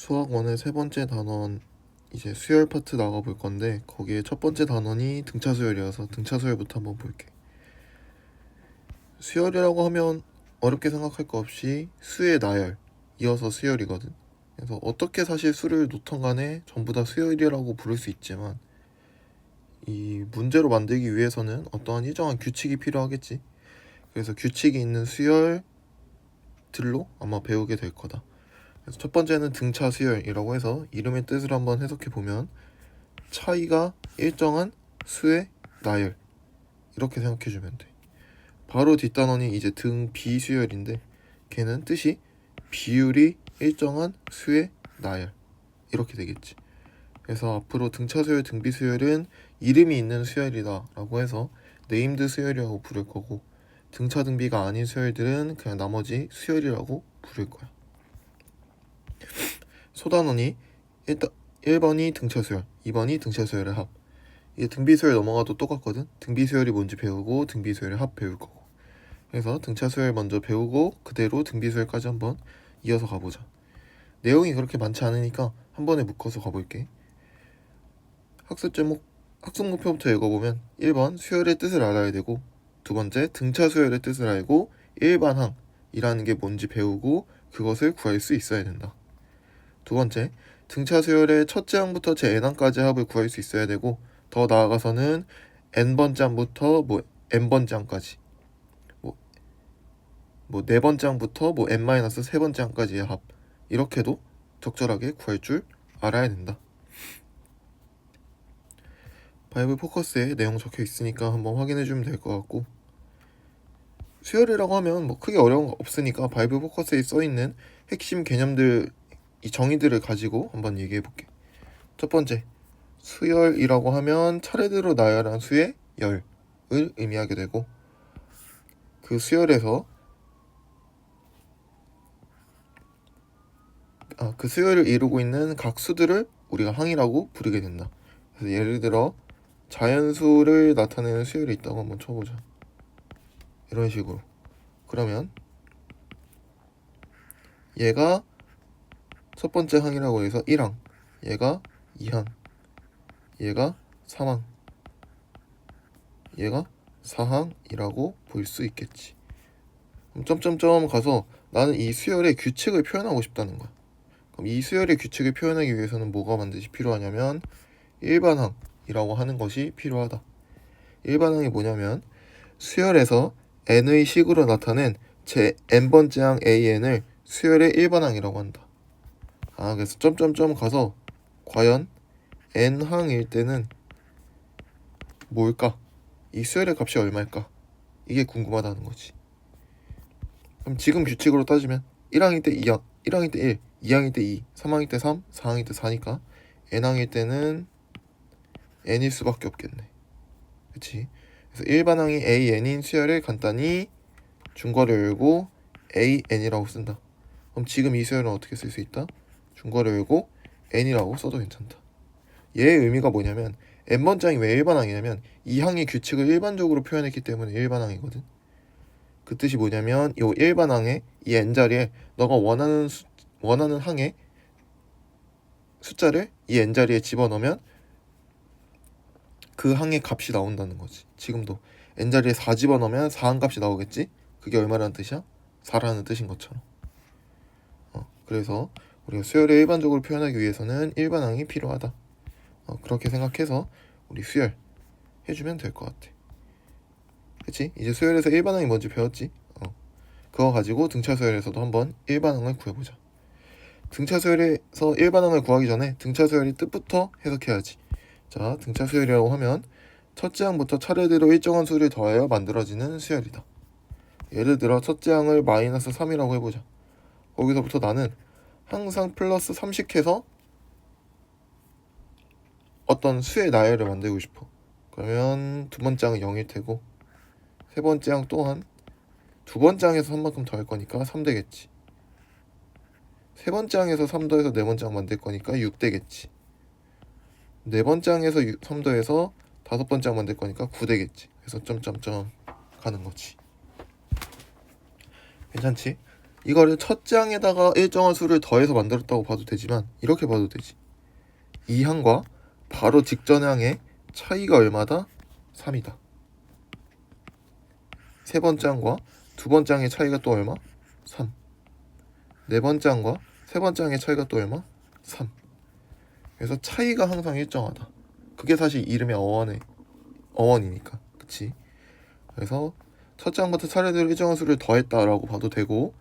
수학원의 세 번째 단원 이제 수열 파트 나가볼 건데 거기에 첫 번째 단원이 등차 수열이어서 등차 수열부터 한번 볼게. 수열이라고 하면 어렵게 생각할 거 없이 수의 나열 이어서 수열이거든. 그래서 어떻게 사실 수를 놓던 간에 전부 다 수열이라고 부를 수 있지만 이 문제로 만들기 위해서는 어떠한 일정한 규칙이 필요하겠지. 그래서 규칙이 있는 수열들로 아마 배우게 될 거다. 그래서 첫 번째는 등차 수열이라고 해서 이름의 뜻을 한번 해석해 보면 차이가 일정한 수의 나열 이렇게 생각해 주면 돼. 바로 뒷단원이 이제 등 비수열인데 걔는 뜻이 비율이 일정한 수의 나열 이렇게 되겠지. 그래서 앞으로 등차 수열, 등비 수열은 이름이 있는 수열이다 라고 해서 네임드 수열이라고 부를 거고, 등차 등비가 아닌 수열들은 그냥 나머지 수열이라고 부를 거야. 소단원이 1번이 등차 수열, 2번이 등차 수열의 합. 이게 등비 수열 넘어가도 똑같거든. 등비 수열이 뭔지 배우고 등비 수열의 합 배울 거고. 그래서 등차 수열 먼저 배우고 그대로 등비 수열까지 한번 이어서 가보자. 내용이 그렇게 많지 않으니까 한 번에 묶어서 가볼게. 학습 제목, 학습 목표부터 읽어보면 1번 수열의 뜻을 알아야 되고, 두 번째 등차 수열의 뜻을 알고 일반항이라는 게 뭔지 배우고 그것을 구할 수 있어야 된다. 두 번째 등차 수열의 첫째 항부터 제 n항까지 합을 구할 수 있어야 되고, 더 나아가서는 n번째 항부터 n번째 항까지 네 번째 항부터 n-세 번째 항까지의 합 이렇게도 적절하게 구할 줄 알아야 된다. 바이블 포커스에 내용 적혀 있으니까 한번 확인해 주면 될 것 같고, 수열이라고 하면 크게 어려운 거 없으니까 바이블 포커스에 써 있는 핵심 개념들, 이 정의들을 가지고 한번 얘기해 볼게. 첫 번째, 수열이라고 하면 차례대로 나열한 수의 열을 의미하게 되고, 그 수열에서 그 수열을 이루고 있는 각 수들을 우리가 항이라고 부르게 된다. 그래서 예를 들어 자연수를 나타내는 수열이 있다고 한번 쳐보자. 이런 식으로. 그러면 얘가 첫 번째 항이라고 해서 1항, 얘가 2항, 얘가 3항, 얘가 4항이라고 볼 수 있겠지. 그럼 점점점 가서 나는 이 수열의 규칙을 표현하고 싶다는 거야. 그럼 이 수열의 규칙을 표현하기 위해서는 뭐가 반드시 필요하냐면 일반항이라고 하는 것이 필요하다. 일반항이 뭐냐면 수열에서 n의 식으로 나타낸 제 n번째 항 an을 수열의 일반항이라고 한다. 그래서 점점점 가서 과연 n항일 때는 뭘까? 이 수열의 값이 얼마일까? 이게 궁금하다는 거지. 그럼 지금 규칙으로 따지면 1항일 때 2항, 1항일 때 1, 2항일 때 2, 3항일 때 3, 4항일 때 4니까 n항일 때는 n일 수밖에 없겠네. 그치? 그래서 일반항이 an인 수열을 간단히 중괄호 열고 an이라고 쓴다. 그럼 지금 이 수열은 어떻게 쓸 수 있다? 중괄호 열고 n이라고 써도 괜찮다. 얘의 의미가 뭐냐면 n번째 항이 왜 일반항이냐면 이 항의 규칙을 일반적으로 표현했기 때문에 일반항이거든. 그 뜻이 뭐냐면 이 일반항의 이 n자리에 너가 원하는 항의 숫자를 이 n자리에 집어넣으면 그 항의 값이 나온다는 거지. 지금도 n자리에 4 집어넣으면 4항 값이 나오겠지? 그게 얼마라는 뜻이야? 4라는 뜻인 것처럼. 그래서 우리가 수열을 일반적으로 표현하기 위해서는 일반항이 필요하다. 그렇게 생각해서 우리 수열 해주면 될 것 같아. 그치? 이제 수열에서 일반항이 뭔지 배웠지? 그거 가지고 등차 수열에서도 한번 일반항을 구해보자. 등차 수열에서 일반항을 구하기 전에 등차 수열의 뜻부터 해석해야지. 자, 등차 수열이라고 하면 첫째 항부터 차례대로 일정한 수를 더하여 만들어지는 수열이다. 예를 들어 첫째 항을 -3이라고 해보자. 거기서부터 나는 항상 플러스 3씩 어떤 수의 나열을 만들고 싶어. 그러면 두 번째 항은 0일 테고, 세 번째 항 또한 두 번째 항에서 3만큼 더할 거니까 3 되겠지. 세 번째 항에서 3 더해서 네 번째 항 만들 거니까 6 되겠지. 네 번째 항에서 3 더해서 다섯 번째 항 만들 거니까 9 되겠지. 그래서 점점점 가는 거지. 괜찮지? 이거를 첫째 항에다가 일정한 수를 더해서 만들었다고 봐도 되지만 이렇게 봐도 되지. 이 항과 바로 직전 항의 차이가 얼마다? 3이다. 세 번째 항과 두 번째 항의 차이가 또 얼마? 3. 네 번째 항과 세 번째 항의 차이가 또 얼마? 3. 그래서 차이가 항상 일정하다. 그게 사실 이름의 어원이니까. 그치? 그래서 첫째 항부터 차례대로 일정한 수를 더했다라고 봐도 되고,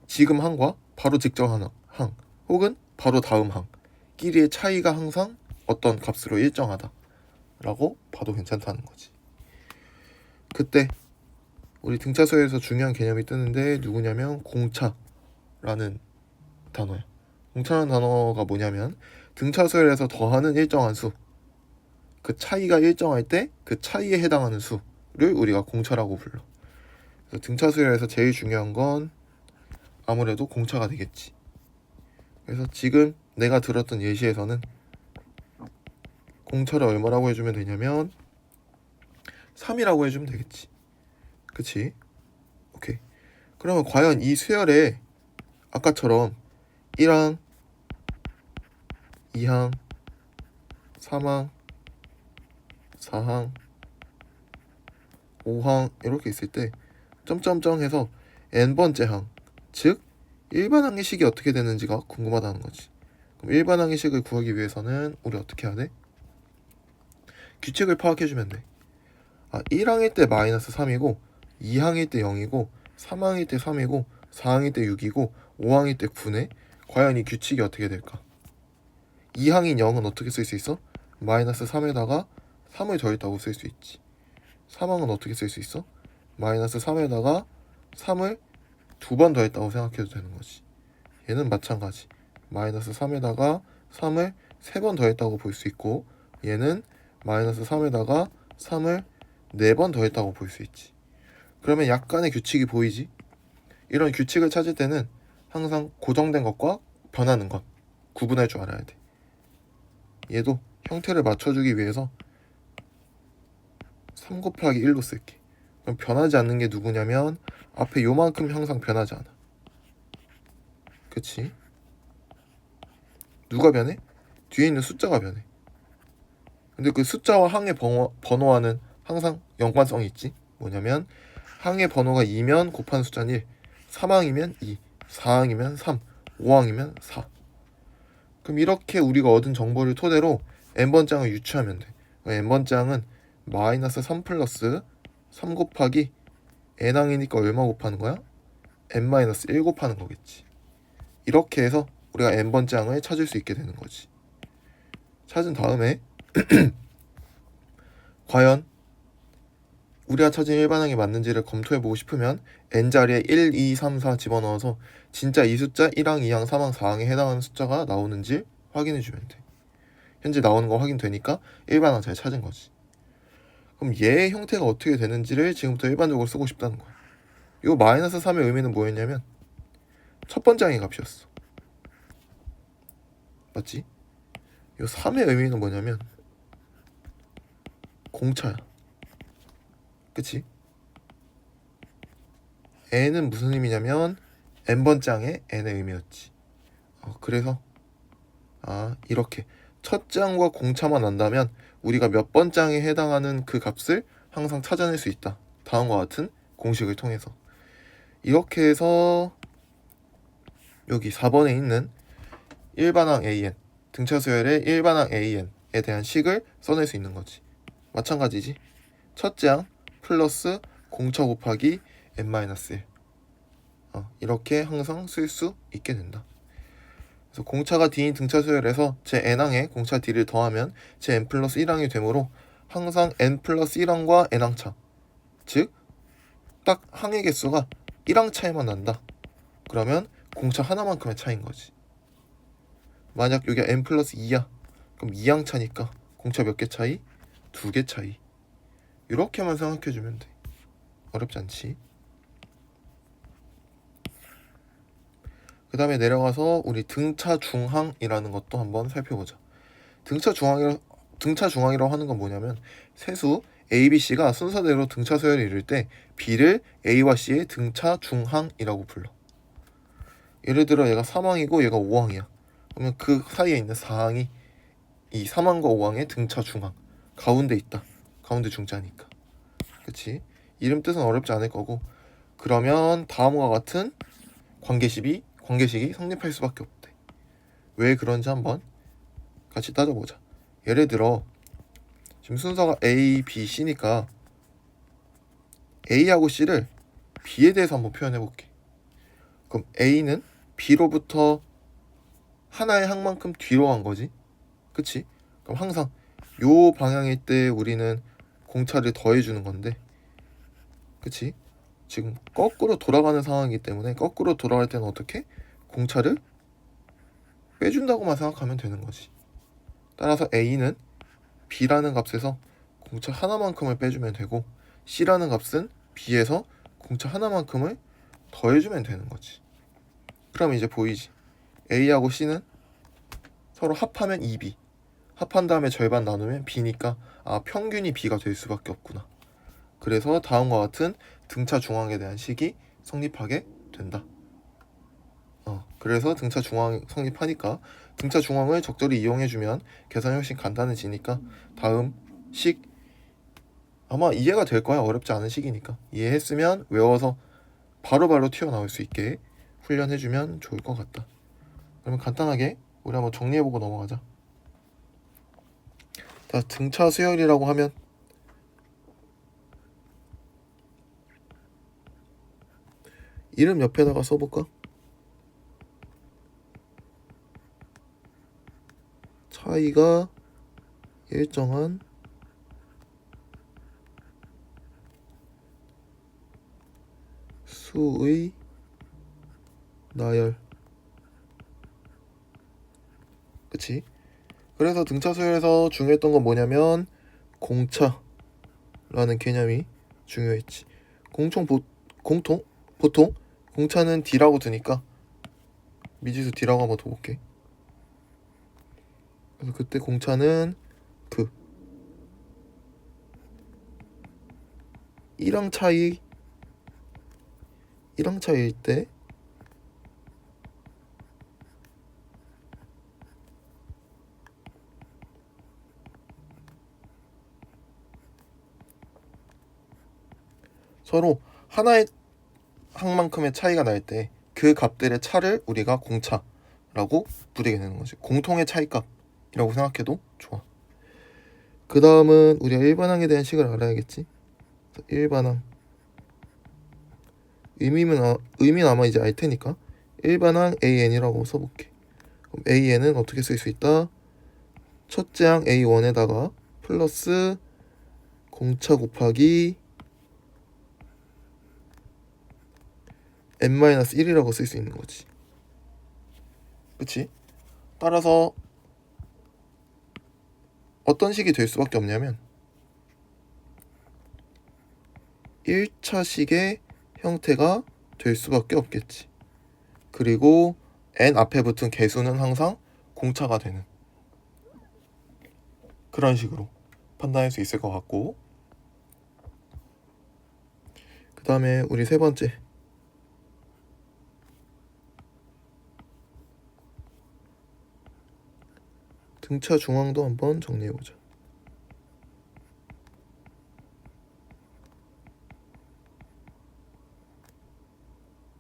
지금 항과 바로 직전 항 혹은 바로 다음 항끼리의 차이가 항상 어떤 값으로 일정하다 라고 봐도 괜찮다는 거지. 그때 우리 등차수에서 중요한 개념이 뜨는데 누구냐면 공차라는 단어야. 공차라는 단어가 뭐냐면 등차수열에서 더하는 일정한 수, 그 차이가 일정할 때 그 차이에 해당하는 수를 우리가 공차라고 불러. 그래서 등차수열에서 제일 중요한 건 아무래도 공차가 되겠지. 그래서 지금 내가 들었던 예시에서는 공차를 얼마라고 해주면 되냐면 3이라고 해주면 되겠지. 그치? 오케이. 그러면 과연 이 수열에 아까처럼 1항, 2항, 3항, 4항, 5항 이렇게 있을 때 점점점 해서 n번째 항, 즉 일반항의 식이 어떻게 되는지가 궁금하다는 거지. 그럼 일반항의 식을 구하기 위해서는 우리 어떻게 해야 돼? 규칙을 파악해주면 돼. 1항일 때 마이너스 3이고 2항일 때 0이고 3항일 때 3이고 4항일 때 6이고 5항일 때 9네. 과연 이 규칙이 어떻게 될까? 2항인 0은 어떻게 쓸 수 있어? 마이너스 3에다가 3을 더했다고 쓸 수 있지. 3항은 어떻게 쓸 수 있어? 마이너스 3에다가 3을 두 번 더했다고 생각해도 되는 거지. 얘는 마찬가지. 마이너스 3에다가 3을 세 번 더했다고 볼 수 있고, 얘는 마이너스 3에다가 3을 네 번 더했다고 볼 수 있지. 그러면 약간의 규칙이 보이지? 이런 규칙을 찾을 때는 항상 고정된 것과 변하는 것 구분할 줄 알아야 돼. 얘도 형태를 맞춰주기 위해서 3 곱하기 1로 쓸게. 그럼 변하지 않는 게 누구냐면 앞에 요만큼 항상 변하지 않아. 그치? 누가 변해? 뒤에 있는 숫자가 변해. 근데 그 숫자와 항의 번호와는 항상 연관성이 있지. 뭐냐면 항의 번호가 2면 곱한 숫자는 1, 3항이면 2, 4항이면 3, 5항이면 4. 그럼 이렇게 우리가 얻은 정보를 토대로 n번장을 유추하면 돼. n번장은 마이너스 3 플러스 3 곱하기 n항이니까 얼마 곱하는 거야? n-1 곱하는 거겠지. 이렇게 해서 우리가 n번장을 찾을 수 있게 되는 거지. 찾은 다음에 과연 우리가 찾은 일반항이 맞는지를 검토해보고 싶으면 n자리에 1, 2, 3, 4 집어넣어서 진짜 이 숫자 1항, 2항, 3항, 4항에 해당하는 숫자가 나오는지 확인해주면 돼. 현재 나오는 거 확인되니까 일반항 잘 찾은 거지. 그럼 얘의 형태가 어떻게 되는지를 지금부터 일반적으로 쓰고 싶다는 거야. 이 마이너스 3의 의미는 뭐였냐면 첫 번째 항의 값이었어. 맞지? 이 3의 의미는 뭐냐면 공차야. 그치? n은 무슨 의미냐면 n번째 항의 n의 의미였지. 그래서 이렇게 첫째 항과 공차만 안다면 우리가 몇 번째 항에 해당하는 그 값을 항상 찾아낼 수 있다. 다음과 같은 공식을 통해서. 이렇게 해서 여기 4번에 있는 일반항 AN, 등차수열의 일반항 AN에 대한 식을 써낼 수 있는 거지. 마찬가지지. 첫째 항 플러스 공차 곱하기 n-1. 이렇게 항상 쓸 수 있게 된다. 그래서 공차가 D인 등차수열에서 제 n항에 공차 D를 더하면 제 n 플러스 1항이 되므로 항상 n 플러스 1항과 n항차, 즉 딱 항의 개수가 1항 차이만 난다. 그러면 공차 하나만큼의 차이인 거지. 만약 여기가 n 플러스 2야. 그럼 2항 차니까 공차 몇 개 차이? 2개 차이. 이렇게만 생각해주면 돼. 어렵지 않지? 그 다음에 내려가서 우리 등차 중항이라는 것도 한번 살펴보자. 등차 중항이라고 하는 건 뭐냐면 세수 A, B, C가 순서대로 등차 수열을 이룰 때 B를 A와 C의 등차 중항이라고 불러. 예를 들어 얘가 3항이고 얘가 5항이야. 그러면 그 사이에 있는 4항이 이 3항과 5항의 등차 중항, 가운데 있다. 가운데 중자니까. 그치? 이름 뜻은 어렵지 않을 거고, 그러면 다음과 같은 관계식이 성립할 수밖에 없대. 왜 그런지 한번 같이 따져보자. 예를 들어 지금 순서가 A, B, C니까 A하고 C를 B에 대해서 한번 표현해볼게. 그럼 A는 B로부터 하나의 항만큼 뒤로 간 거지. 그치? 그럼 항상 요 방향일 때 우리는 공차를 더해주는 건데, 그치? 지금 거꾸로 돌아가는 상황이기 때문에 거꾸로 돌아갈 때는 어떻게? 공차를 빼준다고만 생각하면 되는 거지. 따라서 A는 B라는 값에서 공차 하나만큼을 빼주면 되고, C라는 값은 B에서 공차 하나만큼을 더해주면 되는 거지. 그럼 이제 보이지? A하고 C는 서로 합하면 2B, 합한 다음에 절반 나누면 B니까 평균이 B가 될 수밖에 없구나. 그래서 다음과 같은 등차 중앙에 대한 식이 성립하게 된다. 그래서 등차 중앙 성립하니까 등차 중앙을 적절히 이용해주면 계산이 훨씬 간단해지니까 다음 식 아마 이해가 될 거야. 어렵지 않은 식이니까 이해했으면 외워서 바로바로 튀어나올 수 있게 훈련해주면 좋을 것 같다. 그러면 간단하게 우리 한번 정리해보고 넘어가자. 자, 등차 수열이라고 하면 이름 옆에다가 써볼까? 차이가 일정한 수의 나열. 그치? 그래서 등차 수열에서 중요했던 건 뭐냐면 공차라는 개념이 중요했지. 보통 공차는 D라고 두니까 미지수 D라고 한번 둬볼게. 그래서 그때 공차는 1항 차이일 때 서로 하나의 항만큼의 차이가 날 때 그 값들의 차를 우리가 공차라고 부르게 되는 거지. 공통의 차이값이라고 생각해도 좋아. 그 다음은 우리가 일반항에 대한 식을 알아야겠지. 일반항 의미는 아마 이제 알 테니까 일반항 AN이라고 써볼게. 그럼 AN은 어떻게 쓸 수 있다? 첫째 항 A1에다가 플러스 공차 곱하기 n-1이라고 쓸 수 있는 거지. 그치? 따라서 어떤 식이 될 수밖에 없냐면 1차식의 형태가 될 수밖에 없겠지. 그리고 n 앞에 붙은 개수는 항상 공차가 되는 그런 식으로 판단할 수 있을 것 같고, 그 다음에 우리 세 번째 등차 중앙도 한번 정리해보자.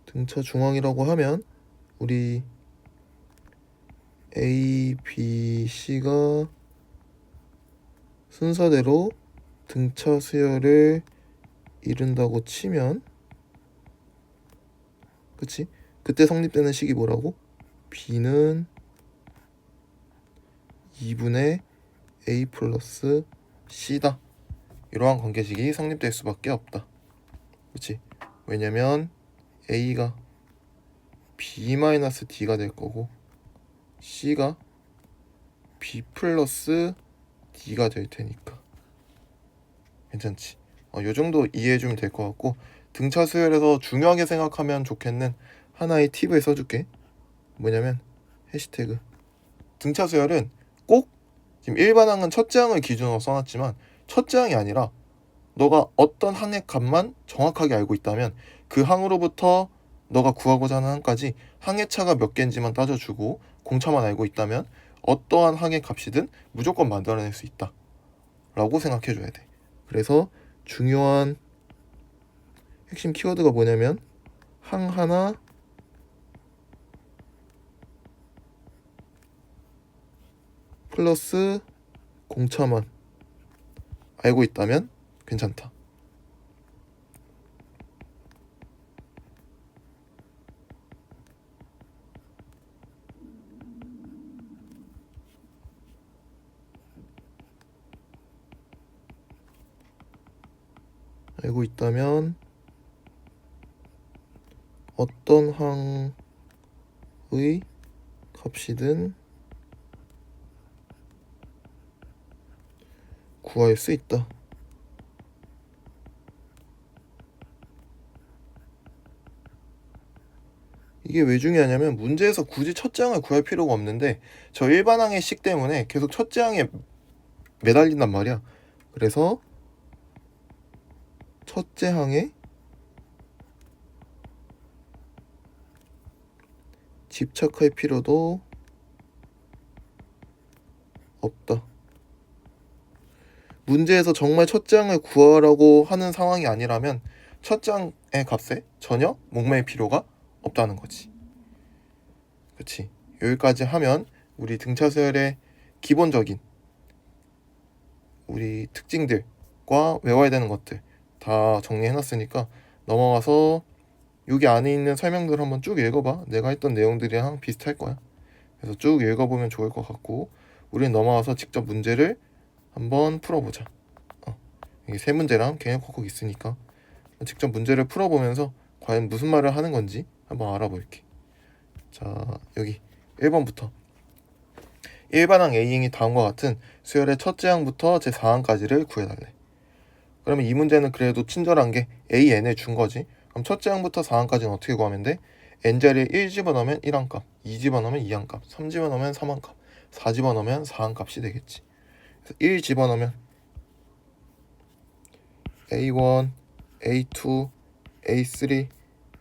등차 중앙이라고 하면 우리 A, B, C가 순서대로 등차 수열을 이룬다고 치면, 그치? 그때 성립되는 식이 뭐라고? B는 2분의 A 플러스 C다. 이러한 관계식이 성립될 수밖에 없다. 그치? 왜냐면 A가 B-D가 될 거고 C가 B 플러스 D가 될 테니까. 괜찮지? 요 정도 이해해주면 될 것 같고, 등차 수열에서 중요하게 생각하면 좋겠는 하나의 팁을 써줄게. 뭐냐면 해시태그 등차 수열은 꼭 지금 일반항은 첫째 항을 기준으로 써놨지만 첫째 항이 아니라 너가 어떤 항의 값만 정확하게 알고 있다면 그 항으로부터 너가 구하고자 하는 항까지 항의 차가 몇 개인지만 따져주고 공차만 알고 있다면 어떠한 항의 값이든 무조건 만들어낼 수 있다 라고 생각해줘야 돼. 그래서 중요한 핵심 키워드가 뭐냐면 항 하나 플러스 공차만 알고 있다면 괜찮다. 알고 있다면 어떤 항의 값이든 구할 수 있다. 이게 왜 중요하냐면 문제에서 굳이 첫째 항을 구할 필요가 없는데 저 일반항의 식 때문에 계속 첫째 항에 매달린단 말이야. 그래서 첫째 항에 집착할 필요도 없다. 문제에서 정말 첫째 항을 구하라고 하는 상황이 아니라면 첫째 항의 값에 전혀 목매일 필요가 없다는 거지. 그치? 여기까지 하면 우리 등차 수열의 기본적인 우리 특징들과 외워야 되는 것들 다 정리해놨으니까 넘어가서 여기 안에 있는 설명들 한번 쭉 읽어봐. 내가 했던 내용들이랑 비슷할 거야. 그래서 쭉 읽어보면 좋을 것 같고 우리는 넘어가서 직접 문제를 한번 풀어보자. 이게 세 문제랑 개념 콕콕 있으니까 직접 문제를 풀어보면서 과연 무슨 말을 하는 건지 한번 알아볼게. 자, 여기 1번부터 일반항 A행이 다음과 같은 수열의 첫째 항부터 제4항까지를 구해달래. 그러면 이 문제는 그래도 친절한 게 AN을 준 거지. 그럼 첫째 항부터 4항까지는 어떻게 구하면 돼? n 자리에 1 집어넣으면 1항값, 2 집어넣으면 2항값, 3 집어넣으면 3항값, 4 집어넣으면 4항값이 되겠지. 그래서 1 집어넣으면 A1, A2, A3,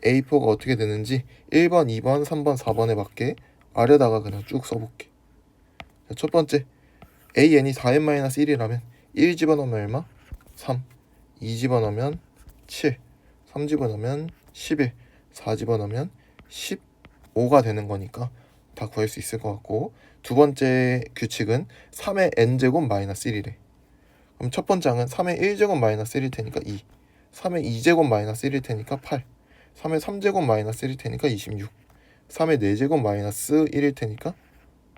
A4가 어떻게 되는지 1번, 2번, 3번, 4번에 맞게 아래다가 그냥 쭉 써볼게. 자, 첫 번째 AN이 4n-1이라면 1 집어넣으면 얼마? 3, 2 집어넣으면 7, 3 집어넣으면 11, 4 집어넣으면 15가 되는 거니까 다 구할 수 있을 것 같고 두 번째 규칙은 3의 n제곱 마이너스 1이래. 그럼 첫 번째 항은 3의 1제곱 마이너스 1일 테니까 2, 3의 2제곱 마이너스 1일 테니까 8, 3의 3제곱 마이너스 1일 테니까 26, 3의 4제곱 마이너스 1일 테니까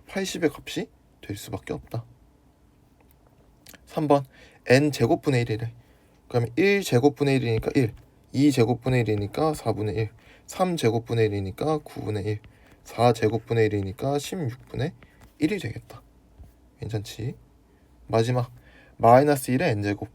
80의 값이 될 수밖에 없다. 3번 n제곱분의 1이래. 그러면 1제곱분의 1이니까 1, 2제곱분의 1이니까 4분의 1, 3제곱분의 1이니까 9분의 1, 4제곱분의 1이니까 16분의 1이 되겠다. 괜찮지? 마지막 마이너스 1의 n제곱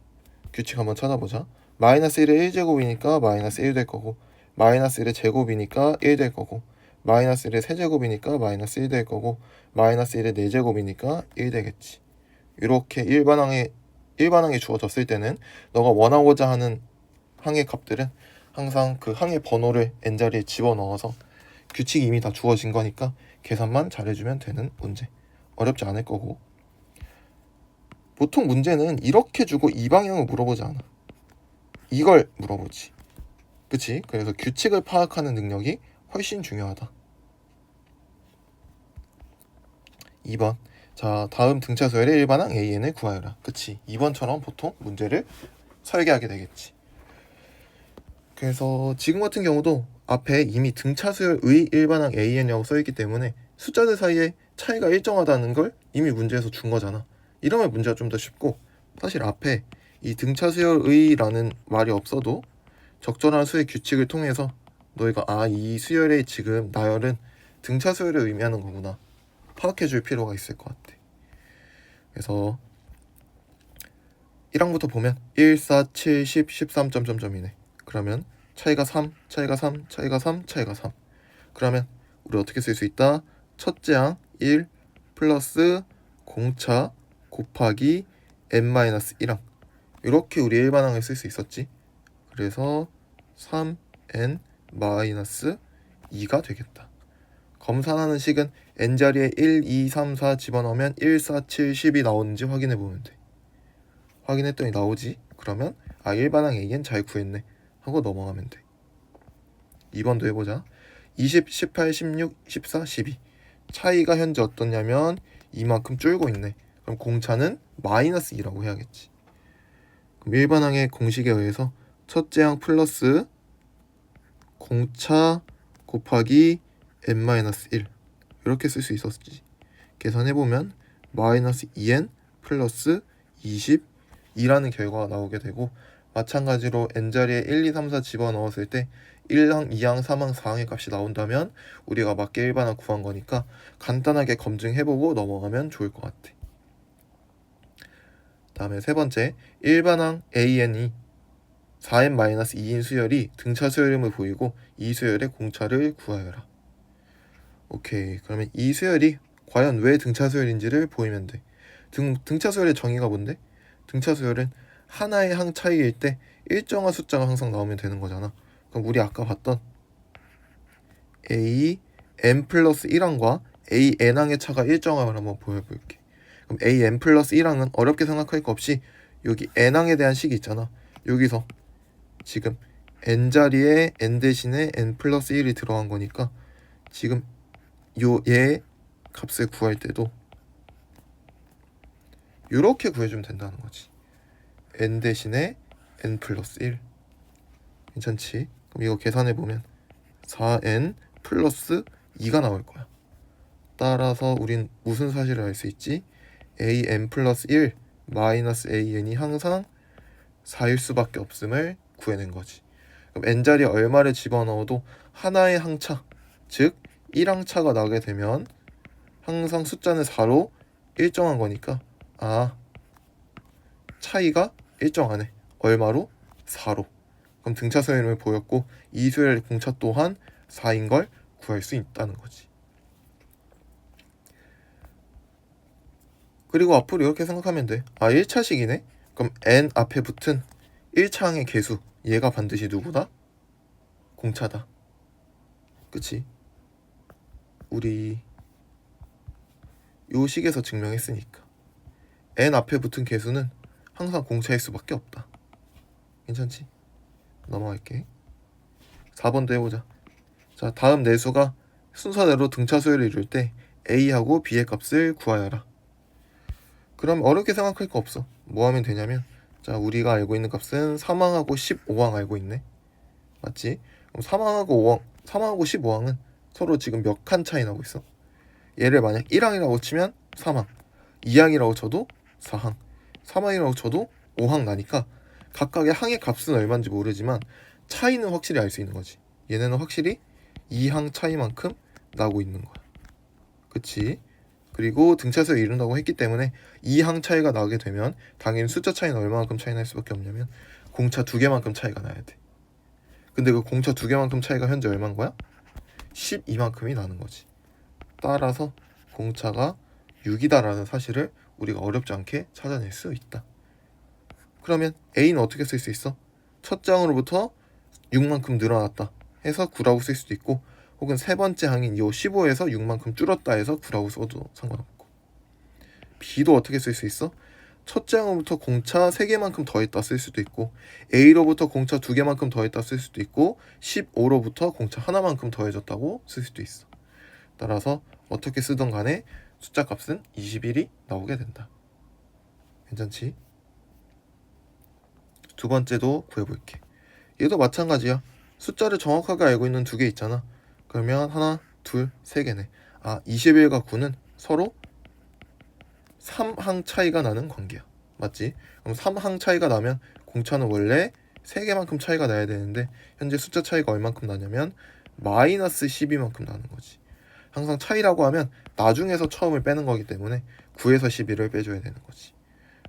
규칙 한번 찾아보자. 마이너스 1의 1제곱이니까 마이너스 1 될 거고 마이너스 1의 제곱이니까 1 될 거고 마이너스 1의 세제곱이니까 마이너스 1 될 거고 마이너스 1의 4제곱이니까 1 되겠지. 이렇게 일반항에 주어졌을 때는 너가 원하고자 하는 항의 값들은 항상 그 항의 번호를 n자리에 집어넣어서 규칙이 이미 다 주어진 거니까 계산만 잘해주면 되는 문제. 어렵지 않을 거고 보통 문제는 이렇게 주고 이 방향을 물어보지 않아. 이걸 물어보지. 그치? 그래서 규칙을 파악하는 능력이 훨씬 중요하다. 2번 자 다음 등차 수열의 일반항 AN을 구하여라. 그치? 2번처럼 보통 문제를 설계하게 되겠지. 그래서 지금 같은 경우도 앞에 이미 등차 수열의 일반항 AN이라고 써있기 때문에 숫자들 사이에 차이가 일정하다는 걸 이미 문제에서 준 거잖아. 이러면 문제가 좀 더 쉽고 사실 앞에 이 등차 수열의라는 말이 없어도 적절한 수의 규칙을 통해서 너희가 이 수열의 지금 나열은 등차 수열을 의미하는 거구나 파악해 줄 필요가 있을 것 같아. 그래서 1항부터 보면 1, 4, 7, 10, 13... 점점점이네. 그러면 차이가 3, 차이가 3, 차이가 3, 차이가 3. 그러면 우리 어떻게 쓸 수 있다? 첫째 항 1 플러스 공차 곱하기 n-1항 이렇게 우리 일반항을 쓸 수 있었지. 그래서 3n 마이너스 2가 되겠다. 검산하는 식은 n 자리에 1, 2, 3, 4 집어넣으면 1, 4, 7, 10이 나오는지 확인해 보면 돼. 확인했더니 나오지? 그러면 일반항 AN 잘 구했네 하고 넘어가면 돼. 2번도 해보자. 20, 18, 16, 14, 12 차이가 현재 어떻냐면 이만큼 줄고 있네. 그럼 공차는 마이너스 2라고 해야겠지. 그럼 일반항의 공식에 의해서 첫째 항 플러스 공차 곱하기 n-1 이렇게 쓸 수 있었지. 계산해보면 마이너스 2n 플러스 22라는 결과가 나오게 되고, 마찬가지로 n자리에 1, 2, 3, 4 집어넣었을 때 1항, 2항, 3항, 4항의 값이 나온다면 우리가 맞게 일반항 구한 거니까 간단하게 검증해보고 넘어가면 좋을 것 같아. 다음에 세 번째, 일반항 AN이 4n-2인 수열이 등차 수열임을 보이고 이 수열의 공차를 구하여라. 오케이, 그러면 이 수열이 과연 왜 등차 수열인지를 보이면 돼. 등차 수열의 정의가 뭔데? 등차 수열은 하나의 항 차이일 때 일정한 숫자가 항상 나오면 되는 거잖아. 그럼 우리 아까 봤던 a n 플러스 1항과 a n항의 차가 일정함을 한번 보여볼게. 그럼 a n 플러스 1항은 어렵게 생각할 거 없이 여기 n항에 대한 식이 있잖아. 여기서 지금 n 자리에 n 대신에 n 플러스 1이 들어간 거니까 지금 얘 값을 구할 때도 이렇게 구해주면 된다는 거지. n 대신에 n 플러스 1. 괜찮지? 그럼 이거 계산해보면 4n 플러스 2가 나올 거야. 따라서 우린 무슨 사실을 알 수 있지? an 플러스 1 마이너스 an이 항상 4일 수밖에 없음을 구해낸 거지. 그럼 n자리에 얼마를 집어넣어도 하나의 항차, 즉 1항차가 나게 되면 항상 숫자는 4로 일정한 거니까 차이가 일정하네. 얼마로? 4로. 그럼 등차 수열임을 보였고 이 수열의 공차 또한 4인 걸 구할 수 있다는 거지. 그리고 앞으로 이렇게 생각하면 돼. 1차식이네? 그럼 n 앞에 붙은 1차 항의 개수, 얘가 반드시 누구다? 공차다. 그치? 우리 요 식에서 증명했으니까 n 앞에 붙은 개수는 항상 공차일 수밖에 없다. 괜찮지? 넘어갈게. 4번도 해보자. 자, 다음 내수가 순서대로 등차 수열을 이룰 때 a하고 b의 값을 구하여라. 그럼 어렵게 생각할 거 없어. 뭐 하면 되냐면, 자, 우리가 알고 있는 값은 3항하고 15항 알고 있네. 맞지? 그럼 3항하고 15항은 서로 지금 몇 칸 차이 나고 있어? 얘를 만약 1항이라고 치면 3항, 2항이라고 쳐도 4항, 3항이라고 쳐도 5항 나니까 각각의 항의 값은 얼마인지 모르지만 차이는 확실히 알 수 있는 거지. 얘네는 확실히 2항 차이만큼 나고 있는 거야. 그치? 그리고 등차수를 이룬다고 했기 때문에 2항 차이가 나게 되면 당연히 숫자 차이는 얼마만큼 차이 날 수밖에 없냐면 공차 2개만큼 차이가 나야 돼. 근데 그 공차 2개만큼 차이가 현재 얼마인 거야? 12만큼이 나는 거지. 따라서 공차가 6이다라는 사실을 우리가 어렵지 않게 찾아낼 수 있다. 그러면 A는 어떻게 쓸 수 있어? 첫 장으로부터 6만큼 늘어났다 해서 9라고 쓸 수도 있고, 혹은 세 번째 항인 요 15에서 6만큼 줄었다 해서 9라고 써도 상관없고. B도 어떻게 쓸 수 있어? 첫 장으로부터 공차 3개만큼 더했다 쓸 수도 있고, A로부터 공차 2개만큼 더했다 쓸 수도 있고, 15로부터 공차 하나만큼 더해졌다고 쓸 수도 있어. 따라서 어떻게 쓰던 간에 숫자 값은 21이 나오게 된다. 괜찮지? 두 번째도 구해볼게. 얘도 마찬가지야. 숫자를 정확하게 알고 있는 두 개 있잖아. 그러면 하나, 둘, 세 개네. 21과 9는 서로 3항 차이가 나는 관계야. 맞지? 그럼 3항 차이가 나면 공차는 원래 3개만큼 차이가 나야 되는데 현재 숫자 차이가 얼만큼 나냐면 마이너스 12만큼 나는 거지. 항상 차이라고 하면 나중에서 처음을 빼는 거기 때문에 9에서 11을 빼줘야 되는 거지.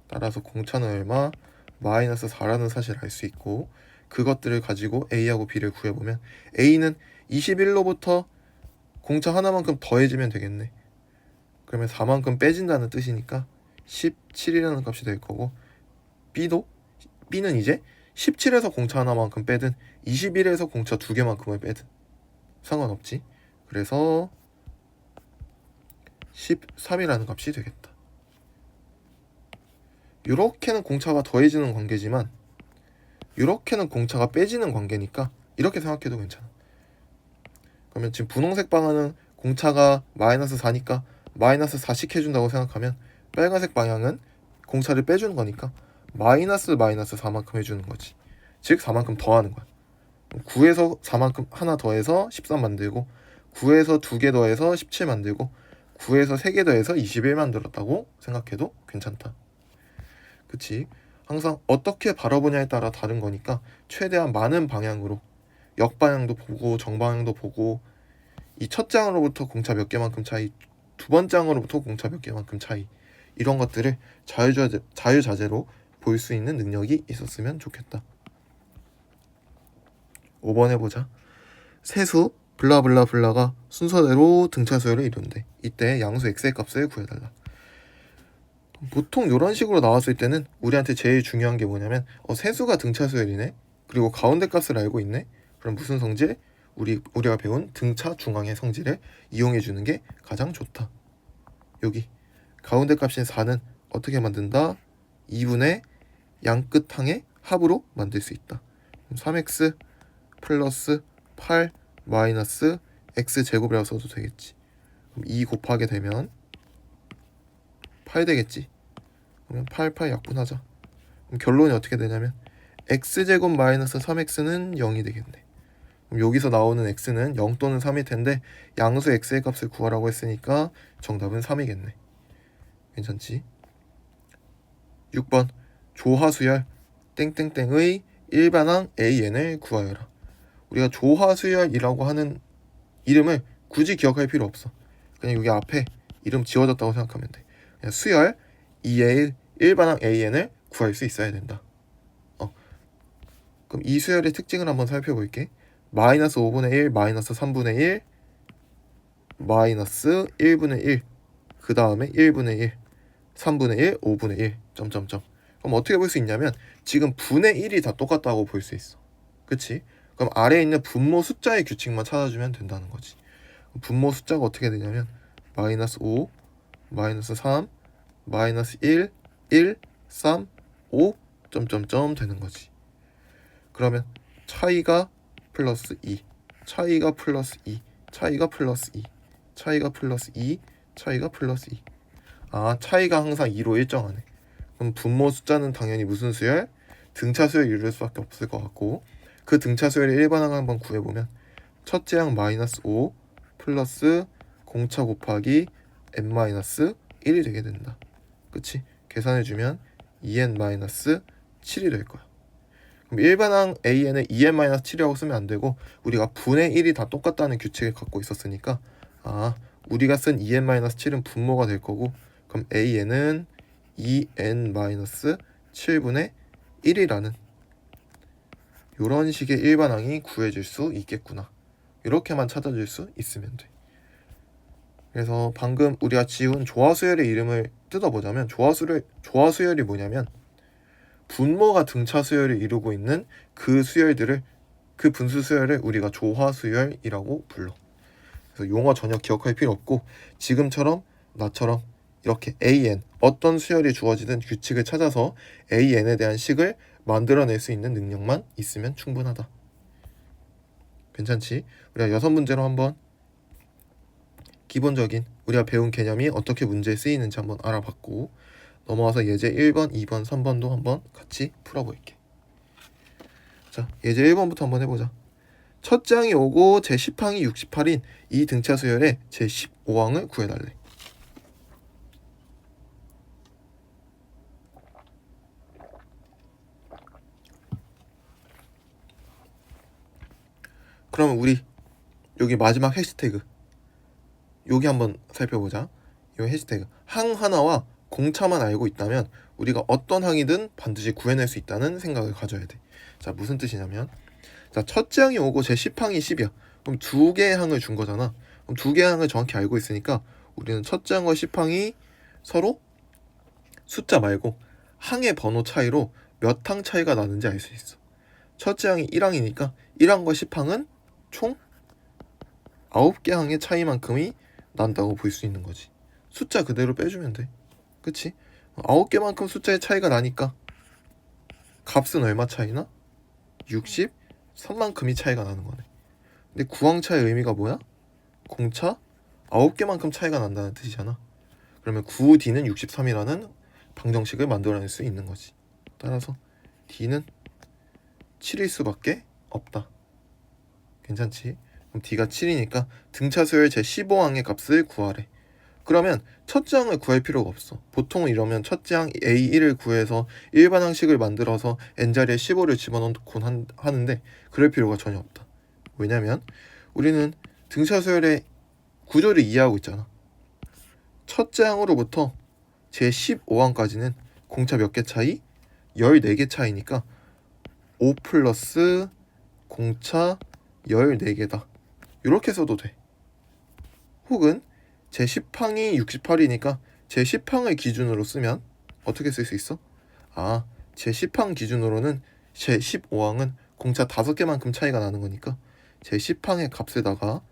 따라서 공차는 얼마? 마이너스 4라는 사실을 알 수 있고, 그것들을 가지고 A하고 B를 구해보면 A는 21로부터 공차 하나만큼 더해지면 되겠네. 그러면 4만큼 빼진다는 뜻이니까 17이라는 값이 될 거고, B도 B는 이제 17에서 공차 하나만큼 빼든 21에서 공차 2개만큼을 빼든 상관없지. 그래서 13이라는 값이 되겠다. 이렇게는 공차가 더해지는 관계지만 이렇게는 공차가 빼지는 관계니까 이렇게 생각해도 괜찮아. 그러면 지금 분홍색 방향은 공차가 마이너스 4니까 마이너스 4씩 해준다고 생각하면 빨간색 방향은 공차를 빼주는 거니까 마이너스 4만큼 해주는 거지. 즉 4만큼 더하는 거야. 9에서 4만큼 하나 더해서 13 만들고 9에서 2개 더해서 17 만들고 9에서 3개 더해서 21 만들었다고 생각해도 괜찮다. 그치? 항상 어떻게 바라보냐에 따라 다른 거니까 최대한 많은 방향으로 역방향도 보고 정방향도 보고 이 첫 장으로부터 공차 몇 개만큼 차이, 두 번째 장으로부터 공차 몇 개만큼 차이, 이런 것들을 자유자재로 볼 수 있는 능력이 있었으면 좋겠다. 5번 해보자. 세수 블라블라블라가 순서대로 등차 수열을 이룬대. 이때 양수 x의 값을 구해달라. 보통 이런 식으로 나왔을 때는 우리한테 제일 중요한 게 뭐냐면 세수가 등차 수열이네. 그리고 가운데 값을 알고 있네. 그럼 무슨 성질? 우리가 배운 등차 중앙의 성질을 이용해 주는 게 가장 좋다. 여기 가운데 값인 4는 어떻게 만든다? 2분의 양끝항의 합으로 만들 수 있다. 3x 플러스 8 마이너스 x제곱이라고 써도 되겠지. 그럼 2 곱하게 되면 8 되겠지. 그러면 8 약분하자. 그럼 결론이 어떻게 되냐면 x제곱 마이너스 3x는 0이 되겠네. 그럼 여기서 나오는 x는 0 또는 3일 텐데 양수 x의 값을 구하라고 했으니까 정답은 3이겠네. 괜찮지? 6번 조화수열 땡땡땡의 일반항 AN을 구하여라. 우리가 조화수열이라고 하는 이름을 굳이 기억할 필요 없어. 그냥 여기 앞에 이름 지워졌다고 생각하면 돼. 그냥 수열 2의 일반항 AN을 구할 수 있어야 된다. 그럼 이 수열의 특징을 한번 살펴볼게. 마이너스 5분의 1, 마이너스 3분의 1, 마이너스 1분의 1, 그 다음에 1분의 1, 3분의 1, 5분의 1, 점점점. 그럼 어떻게 볼 수 있냐면 지금 분의 1이 다 똑같다고 볼 수 있어. 그치? 그럼 아래에 있는 분모 숫자의 규칙만 찾아주면 된다는 거지. 분모 숫자가 어떻게 되냐면 마이너스 5, 마이너스 3, 마이너스 1, 1, 3, 5, 점점점 되는 거지. 그러면 차이가 플러스 2, 차이가 플러스 2, 차이가 플러스 2, 차이가 플러스 2, 차이가 플러스 2. 차이가 항상 2로 일정하네. 그럼 분모 숫자는 당연히 무슨 수열? 등차 수열 이룰 수밖에 없을 것 같고, 그 등차 수열의 일반항을 한번 구해보면 첫째 항 마이너스 5 플러스 공차 곱하기 n-1이 되게 된다. 그치? 계산해주면 2n-7이 될 거야. 그럼 일반항 AN을 2n-7이라고 쓰면 안 되고 우리가 분의 1이 다 똑같다는 규칙을 갖고 있었으니까 우리가 쓴 2n-7은 분모가 될 거고, 그럼 AN은 2n-7분의 1이라는 이런 식의 일반항이 구해질 수 있겠구나. 이렇게만 찾아줄 수 있으면 돼. 그래서 방금 우리가 지운 조화수열의 이름을 뜯어보자면 조화수열이 뭐냐면 분모가 등차 수열을 이루고 있는 그 수열들을, 그 분수 수열을 우리가 조화수열이라고 불러. 그래서 용어 전혀 기억할 필요 없고 지금처럼 나처럼 이렇게 AN, 어떤 수열이 주어지든 규칙을 찾아서 AN에 대한 식을 만들어낼 수 있는 능력만 있으면 충분하다. 괜찮지? 우리가 6문제로 한번 기본적인 우리가 배운 개념이 어떻게 문제에 쓰이는지 한번 알아봤고, 넘어와서 예제 1번, 2번, 3번도 한번 같이 풀어볼게. 자, 예제 1번부터 한번 해보자. 첫째 항이 오고 제10항이 68인 이 등차 수열의 제15항을 구해달래. 그러면 우리 여기 마지막 해시태그 여기 한번 살펴보자. 이 해시태그 항 하나와 공차만 알고 있다면 우리가 어떤 항이든 반드시 구해낼 수 있다는 생각을 가져야 돼. 자, 무슨 뜻이냐면, 자, 첫째 항이 오고 제10항이 10이야. 그럼 두 개의 항을 준 거잖아. 그럼 두 개의 항을 정확히 알고 있으니까 우리는 첫째 항과 10항이 서로 숫자 말고 항의 번호 차이로 몇 항 차이가 나는지 알 수 있어. 첫째 항이 1항이니까 1항과 10항은 총 9개 항의 차이만큼이 난다고 볼 수 있는 거지. 숫자 그대로 빼주면 돼. 그치? 9개만큼 숫자의 차이가 나니까 값은 얼마 차이나? 63만큼이 차이가 나는 거네. 근데 구항차의 의미가 뭐야? 공차 9개만큼 차이가 난다는 뜻이잖아. 그러면 9D는 63이라는 방정식을 만들어낼 수 있는 거지. 따라서 D는 7일 수밖에 없다. 괜찮지? 그럼 D가 7이니까 등차 수열 제15항의 값을 구하래. 그러면 첫째 항을 구할 필요가 없어. 보통 이러면 첫째 항 A1을 구해서 일반항식을 만들어서 n자리에 15를 집어넣곤 하는데 그럴 필요가 전혀 없다. 왜냐면 우리는 등차 수열의 구조를 이해하고 있잖아. 첫째 항으로부터 제15항까지는 공차 몇 개 차이? 14개 차이니까 5 플러스 공차 14개다. 이렇게 써도 돼. 혹은 제10항이 68이니까 제10항을 기준으로 쓰면 어떻게 쓸 수 있어? 제10항 기준으로는 제15항은 공차 5개만큼 차이가 나는 거니까 제10항의 값에다가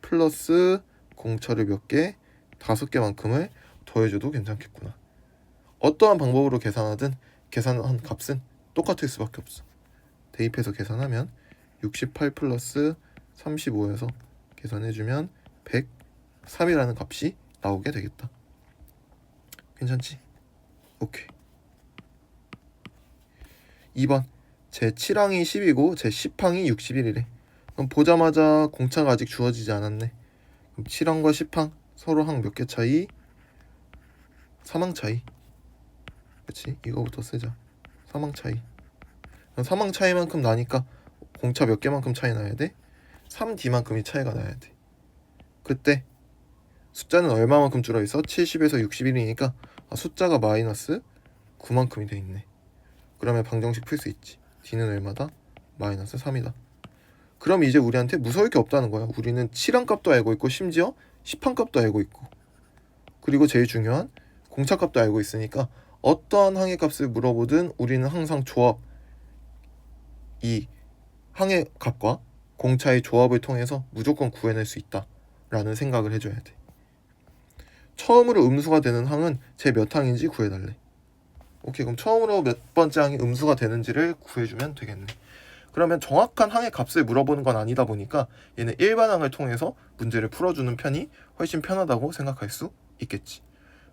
플러스 공차를 몇 개? 5개만큼을 더해줘도 괜찮겠구나. 어떠한 방법으로 계산하든 계산한 값은 똑같을 수밖에 없어. 대입해서 계산하면 68 플러스 35에서 계산해주면 103이라는 값이 나오게 되겠다. 괜찮지? 오케이. 2번 제7항이 10이고 제10항이 61이래. 그럼 보자마자 공차가 아직 주어지지 않았네. 그럼 7항과 10항 서로 항 몇 개 차이? 3항 차이. 그치? 이거부터 쓰자. 3항 차이. 3항 차이만큼 나니까 공차 몇 개만큼 차이 나야 돼? 3D만큼이 차이가 나야 돼. 그때 숫자는 얼마만큼 줄어있어? 70에서 61이니까 숫자가 마이너스 9만큼이 돼 있네. 그러면 방정식 풀 수 있지. D는 얼마다? 마이너스 3이다. 그럼 이제 우리한테 무서울 게 없다는 거야. 우리는 7항 값도 알고 있고 심지어 10항 값도 알고 있고 그리고 제일 중요한 공차 값도 알고 있으니까 어떠한 항의 값을 물어보든 우리는 항상 조합, 이 항의 값과 공차의 조합을 통해서 무조건 구해낼 수 있다 라는 생각을 해줘야 돼. 처음으로 음수가 되는 항은 제 몇 항인지 구해달래. 오케이, 그럼 처음으로 몇 번째 항이 음수가 되는지를 구해주면 되겠네. 그러면 정확한 항의 값을 물어보는 건 아니다 보니까 얘는 일반항을 통해서 문제를 풀어주는 편이 훨씬 편하다고 생각할 수 있겠지.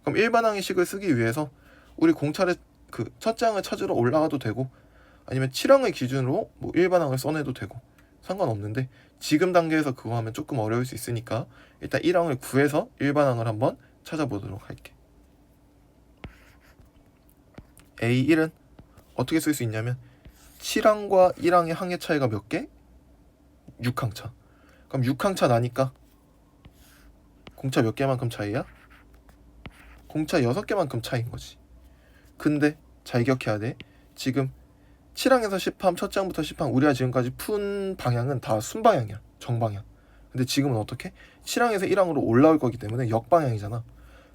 그럼 일반항의 식을 쓰기 위해서 우리 공차를 첫째 항을 찾으러 올라가도 되고 아니면 7항을 기준으로 뭐 일반항을 써내도 되고 상관없는데 지금 단계에서 그거 하면 조금 어려울 수 있으니까 일단 1항을 구해서 일반항을 한번 찾아보도록 할게. A1은 어떻게 쓸 수 있냐면 7항과 1항의 항의 차이가 몇 개? 6항 차. 그럼 6항 차 나니까 공차 몇 개만큼 차이야? 공차 6개만큼 차이인 거지. 근데 잘 기억해야 돼. 지금 7항에서 10항, 첫째 항부터 10항 우리가 지금까지 푼 방향은 다 순방향이야. 정방향. 근데 지금은 어떻게? 7항에서 1항으로 올라올 거기 때문에 역방향이잖아.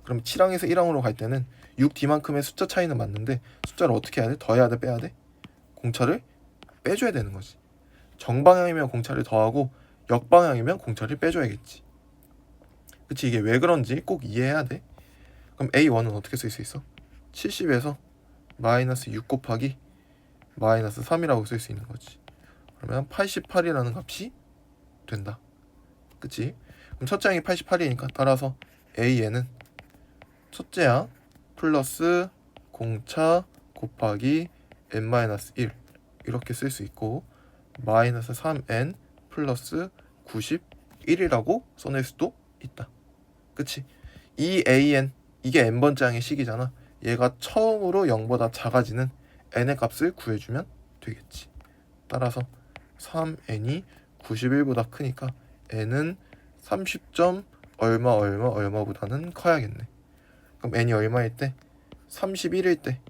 그럼 7항에서 1항으로 갈 때는 6D만큼의 숫자 차이는 맞는데 숫자를 어떻게 해야 돼? 더해야 돼? 빼야 돼? 공차를 빼줘야 되는 거지. 정방향이면 공차를 더하고 역방향이면 공차를 빼줘야겠지. 그치? 이게 왜 그런지 꼭 이해해야 돼. 그럼 A1은 어떻게 쓸 수 있어? 70에서 마이너스 6 곱하기 마이너스 3이라고 쓸 수 있는 거지. 그러면 88이라는 값이 된다. 그치? 그럼 첫째 항이 88이니까 따라서 A에는 첫째 항 플러스 공차 곱하기 n-1 이렇게 쓸 수 있고 마이너스 3n 플러스 91이라고 써낼 수도 있다. 그치? 이 an 이게 n번째 항의 식이잖아. 얘가 처음으로 0보다 작아지는 n의 값을 구해주면 되겠지. 따라서 3n이 91보다 크니까 n은 30점 얼마보다는 커야겠네. 그럼 n이 얼마일 때? 31일 때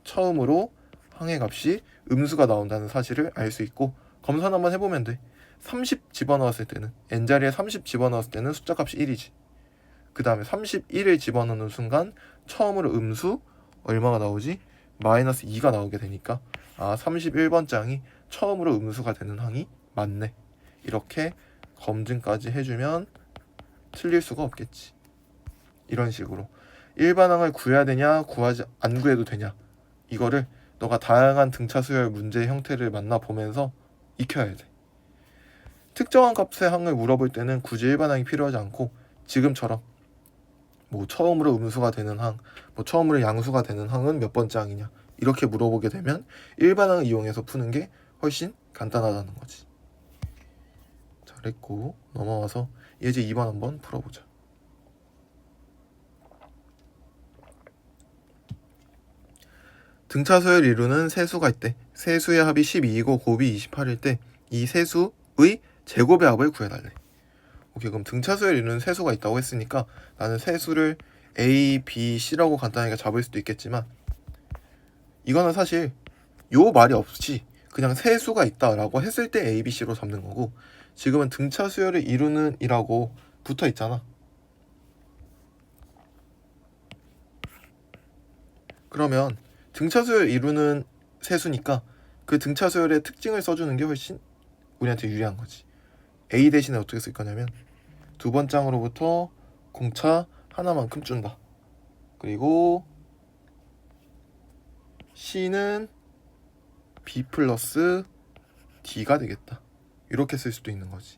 처음으로 항의 값이 음수가 나온다는 사실을 알 수 있고 검산 한번 해보면 돼. 30 집어넣었을 때는 n자리에 30 집어넣었을 때는 숫자 값이 1이지. 그 다음에 31을 집어넣는 순간 처음으로 음수 얼마가 나오지? 마이너스 2가 나오게 되니까 31번 장이 처음으로 음수가 되는 항이 맞네. 이렇게 검증까지 해주면 틀릴 수가 없겠지. 이런 식으로 일반항을 구해야 되냐 안 구해도 되냐, 이거를 너가 다양한 등차 수열 문제 형태를 만나보면서 익혀야 돼. 특정한 값의 항을 물어볼 때는 굳이 일반항이 필요하지 않고 지금처럼 뭐 처음으로 음수가 되는 항, 뭐 처음으로 양수가 되는 항은 몇 번째 항이냐, 이렇게 물어보게 되면 일반항을 이용해서 푸는 게 훨씬 간단하다는 거지. 잘했고, 넘어와서 예제 2번 한번 풀어보자. 등차 수열 이루는 세수가 있대. 세수의 합이 12이고 곱이 28일 때 이 세수의 제곱의 합을 구해달래. 오케이, 그럼 등차 수열 이루는 세수가 있다고 했으니까 나는 세수를 A, B, C라고 간단하게 잡을 수도 있겠지만, 이거는 사실 요 말이 없이 그냥 세수가 있다라고 했을 때 A, B, C로 잡는 거고, 지금은 등차 수열을 이루는 이라고 붙어 있잖아. 그러면 등차 수열 이루는 세수니까 그 등차 수열의 특징을 써주는 게 훨씬 우리한테 유리한 거지. A 대신에 어떻게 쓸 거냐면 두 번 장으로부터 공차 하나만큼 준다. 그리고 C는 B 플러스 D가 되겠다. 이렇게 쓸 수도 있는 거지.